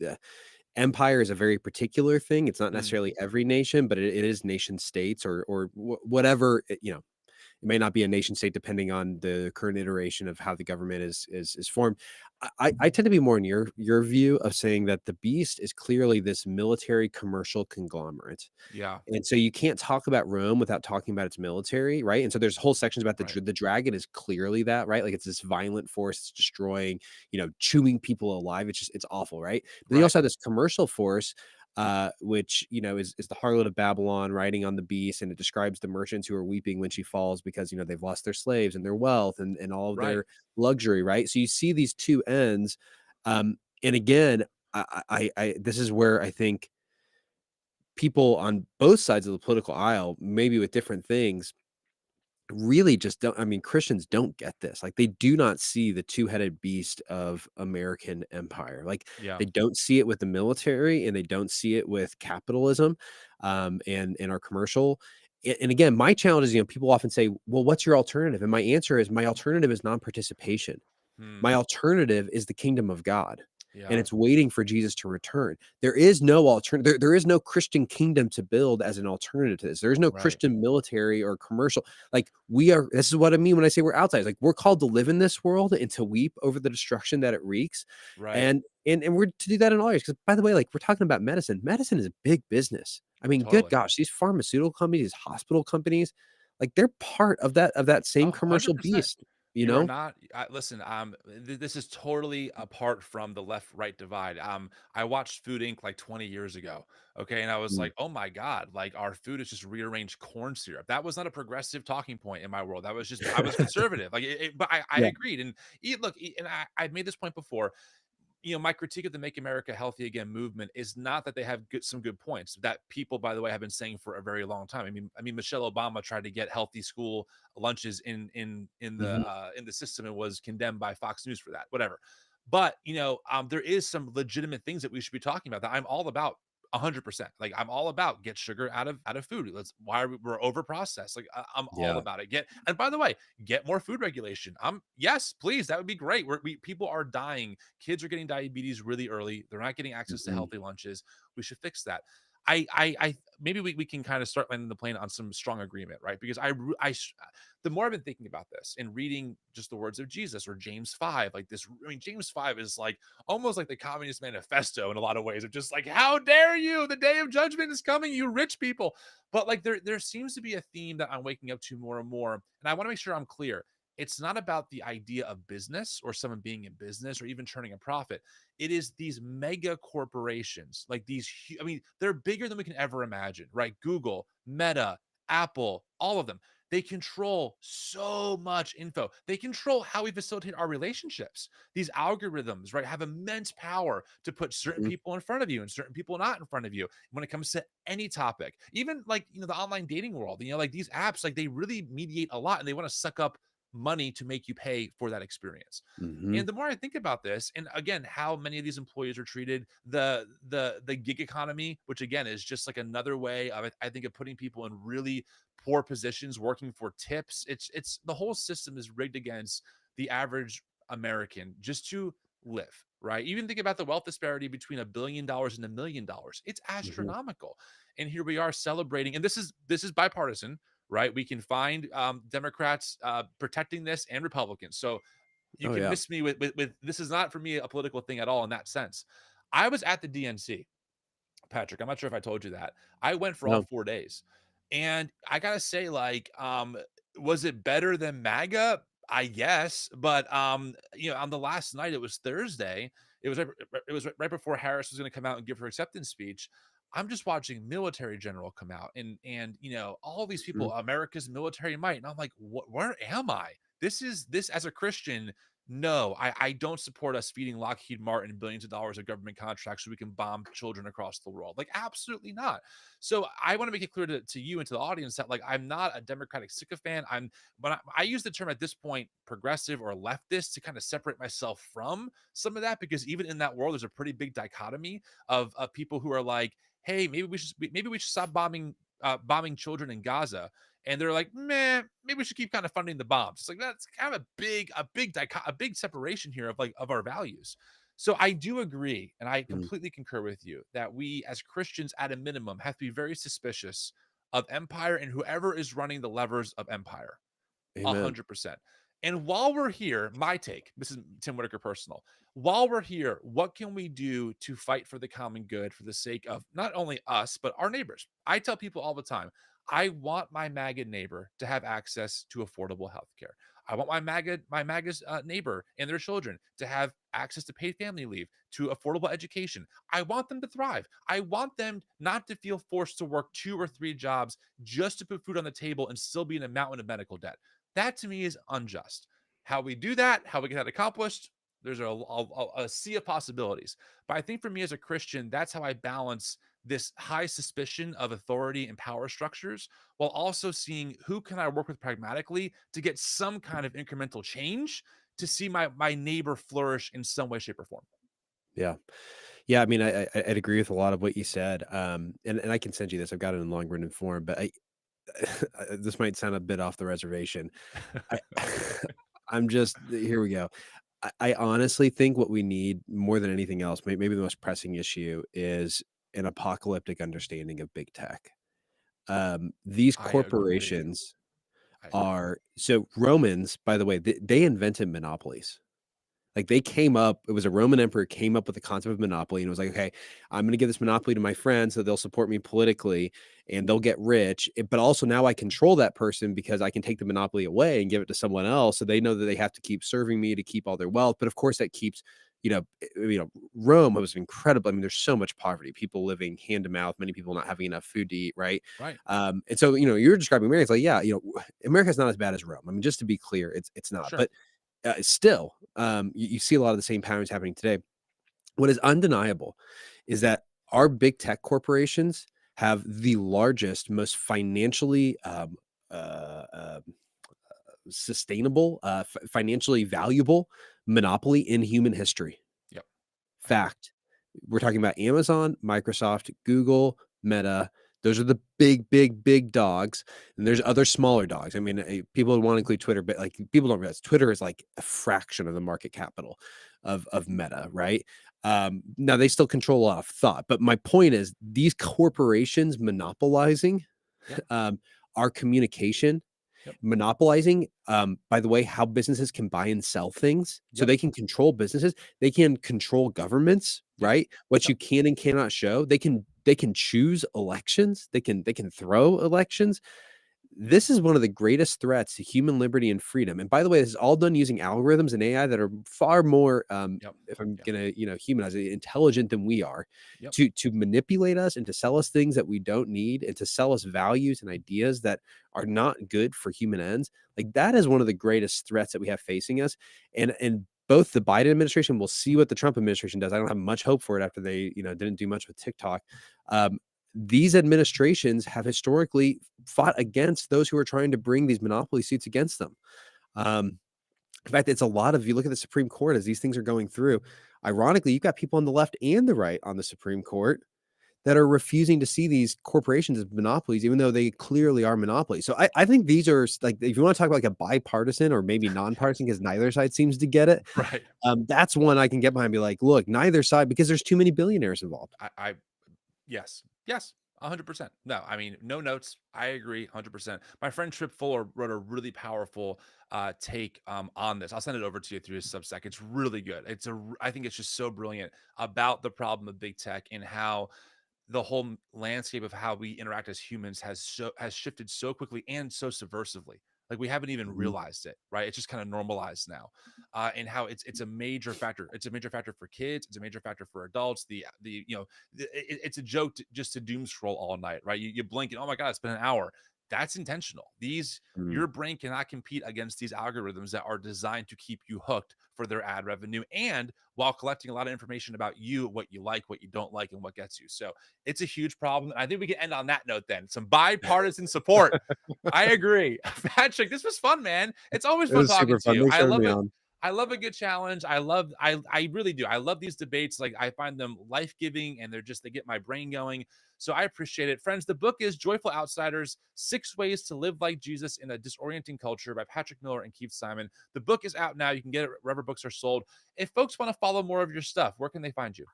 empire is a very particular thing. It's not Mm, necessarily every nation, but it is nation states or whatever. It may not be a nation state depending on the current iteration of how the government is formed. I tend to be more in your view of saying that the beast is clearly this military commercial conglomerate. yeah, And so you can't talk about Rome without talking about its military, right? And so there's whole sections about right, the dragon is clearly that, right? Like it's this violent force, it's destroying, chewing people alive. It's awful, right? But then you right, also have this commercial force, which is the harlot of Babylon riding on the beast, and it describes the merchants who are weeping when she falls because they've lost their slaves and their wealth and all of right. their luxury, right? So you see these two ends, and again, this is where I think people on both sides of the political aisle, maybe with different things, really just don't. I mean, Christians don't get this. Like, they do not see the two-headed beast of American empire. Like, Yeah. they don't see it with the military, and they don't see it with capitalism, and our commercial. And again, my challenge is, people often say, "Well, what's your alternative?" And my answer is, my alternative is non-participation. Hmm. My alternative is the kingdom of God, and Yeah. it's waiting for Jesus to return. There is no alternative. There is no Christian kingdom to build as an alternative to this. There is no Right. Christian military or commercial. Like, we are. This is what I mean when I say we're outsiders. Like, we're called to live in this world and to weep over the destruction that it wreaks, Right. and we're to do that in all areas. Because by the way, like, we're talking about medicine. Medicine is a big business. I mean, good Totally. gosh, these pharmaceutical companies, these hospital companies, like, they're part of that same commercial 100%. beast. You You are know? not listen, this is totally apart from the left-right divide. I watched Food Inc. like 20 years ago, okay, and I was Mm, like, "Oh my god, like, our food is just rearranged corn syrup." That was not a progressive talking point in my world. That was just I was conservative, like, but I yeah. agreed, and and I've made this point before. My critique of the Make America Healthy Again movement is not that they have some good points that people, by the way, have been saying for a very long time. I mean, Michelle Obama tried to get healthy school lunches Mhm. in the system and was condemned by Fox News for that. Whatever. But there is some legitimate things that we should be talking about that I'm all about. 100%. Like, I'm all about get sugar out of food. Why we're over processed. Like, I'm all Yeah. about it. And by the way, get more food regulation. Yes, please, that would be great. People are dying. Kids are getting diabetes really early. They're not getting access to Mhm. healthy lunches. We should fix that. I maybe we can kind of start landing the plane on some strong agreement, right? Because the more I've been thinking about this and reading just the words of Jesus or James 5, like this, I mean, James 5 is like almost like the Communist Manifesto in a lot of ways of just like, how dare you? The day of judgment is coming, you rich people. But like there seems to be a theme that I'm waking up to more and more. And I want to make sure I'm clear. It's not about the idea of business or someone being in business or even turning a profit. It is these mega corporations, like I mean, they're bigger than we can ever imagine, right? Google, Meta, Apple, all of them. They control so much info. They control how we facilitate our relationships. These algorithms, right, have immense power to put certain Mhm. people in front of you and certain people not in front of you when it comes to any topic. Even like, the online dating world, like these apps, like they really mediate a lot and they want to suck up money to make you pay for that experience. Mhm. And the more I think about this, and again, how many of these employees are treated, the gig economy, which again is just like another way of, I think, of putting people in really poor positions working for tips. It's the whole system is rigged against the average American just to live, right? Even think about the wealth disparity between $1 billion and $1 million. It's Mhm. astronomical. And here we are celebrating, and this is bipartisan, right? We can find Democrats protecting this and Republicans. So you Oh, can yeah. miss me with this is not for me a political thing at all in that sense. I was at the DNC, Patrick. I'm not sure if I told you that. I went for all No. 4 days. And I gotta say, like, was it better than MAGA? I guess, but on the last night, it was Thursday. It was right before Harris was going to come out and give her acceptance speech. I'm just watching military general come out and all these Mhm. people, America's military might, and I'm like, where am I? This as a Christian. No, I don't support us feeding Lockheed Martin billions of dollars of government contracts so we can bomb children across the world. Like, absolutely not. So I want to make it clear to you and to the audience that, like, I'm not a Democratic sycophant. But I use the term at this point progressive or leftist to kind of separate myself from some of that, because even in that world, there's a pretty big dichotomy of people who are like, hey, maybe we should stop bombing children in Gaza, and they're like, man, maybe we should keep kind of funding the bombs. It's like that's kind of a big separation here of our values. So I do agree, and I Mm. completely concur with you that we as Christians, at a minimum, have to be very suspicious of empire and whoever is running the levers of empire. Amen. 100%. And while we're here, my take, this is Tim Whitaker personal. While we're here, what can we do to fight for the common good for the sake of not only us, but our neighbors? I tell people all the time, I want my MAGA neighbor to have access to affordable healthcare. I want my MAGA's neighbor and their children to have access to paid family leave, to affordable education. I want them to thrive. I want them not to feel forced to work 2 or 3 jobs just to put food on the table and still be in a mountain of medical debt. That to me is unjust. How we do that, how we get that accomplished, there's a sea of possibilities. But I think for me as a Christian, that's how I balance this high suspicion of authority and power structures while also seeing who can I work with pragmatically to get some kind of incremental change to see my neighbor flourish in some way, shape, or form. Yeah. Yeah, I mean, I'd agree with a lot of what you said, and I can send you this. I've got it in long written form, but this might sound a bit off the reservation. I I'm just here we go. I honestly think what we need more than anything else, maybe the most pressing issue is an apocalyptic understanding of big tech. These I agree. corporations I agree. are so Romans, by the way, they invented monopolies. Like, they came up it was a Roman emperor came up with the concept of monopoly, and it was like, "Okay, I'm gonna give this monopoly to my friends so they'll support me politically and they'll get rich, but also now I control that person because I can take the monopoly away and give it to someone else, so they know that they have to keep serving me to keep all their wealth." But of course, that keeps Rome was incredible. I mean, there's so much poverty, people living hand to mouth, many people not having enough food to eat, right? Right. And so, you're describing America, it's like, yeah, America's not as bad as Rome. I mean, just to be clear, it's not. Sure. But still, you see a lot of the same patterns happening today. What is undeniable is that our big tech corporations have the largest, most financially sustainable, financially valuable monopoly in human history. Yep. I agree. Fact. We're talking about Amazon, Microsoft, Google, Meta. Those are the big dogs, and there's other smaller dogs. I mean, people would want to include Twitter, but like people don't realize Twitter is like a fraction of the market capital of Meta, right? Now they still control a lot of thought, but my point is these corporations monopolizing Yep. our communication, Yep. monopolizing, by the way, how businesses can buy and sell things. So Yep. they can control businesses. They can control governments, Yep. right? What Yep. you can and cannot show. They can choose elections. They can throw elections. This is one of the greatest threats to human liberty and freedom. And by the way, this is all done using algorithms and AI that are far more, Yep. if I'm Yep. gonna, humanize it, intelligent than we are, Yep. to manipulate us and to sell us things that we don't need and to sell us values and ideas that are not good for human ends. Like that is one of the greatest threats that we have facing us. And both the Biden administration, will see what the Trump administration does. I don't have much hope for it after they, didn't do much with TikTok. These administrations have historically fought against those who are trying to bring these monopoly suits against them. In fact, it's a lot of, you look at the Supreme Court as these things are going through. Ironically, you've got people on the left and the right on the Supreme Court that are refusing to see these corporations as monopolies, even though they clearly are monopolies. So I think these are like, if you want to talk about like a bipartisan or maybe nonpartisan, because neither side seems to get it, Right. that's one I can get behind. Be like, look, neither side, because there's too many billionaires involved. I Yes. Yes. 100%. No, I mean, no notes. I agree 100%. My friend Trip Fuller wrote a really powerful take on this. I'll send it over to you through his Substack. It's really good. I think it's just so brilliant about the problem of big tech and how the whole landscape of how we interact as humans has shifted so quickly and so subversively. Like we haven't even Mhm. realized it, right? It's just kind of normalized now, and how it's a major factor. It's a major factor for kids. It's a major factor for adults. It's a joke just to doom scroll all night, right? You blink and oh my god, it's been an hour. That's intentional. Mm. Your brain cannot compete against these algorithms that are designed to keep you hooked for their ad revenue and while collecting a lot of information about you, what you like, what you don't like, and what gets you. So it's a huge problem. I think we can end on that note then. Some bipartisan support. I agree. Patrick, this was fun, man. It's always It fun was talking super to fun. you. Thanks I for having love me it. on. I love a good challenge. I really do. I love these debates. Like I find them life-giving and they get my brain going. So I appreciate it. Friends, the book is Joyful Outsiders: 6 Ways to Live Like Jesus in a Disorienting Culture by Patrick Miller and Keith Simon. The book is out now. You can get it wherever books are sold. If folks want to follow more of your stuff, where can they find you?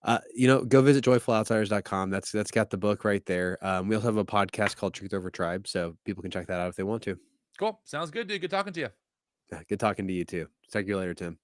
Go visit joyfuloutsiders.com. That's got the book right there. We also have a podcast called Truth Over Tribe, so people can check that out if they want to. Cool. Sounds good, dude. Good talking to you. Good talking to you too. Talk to you later, Tim.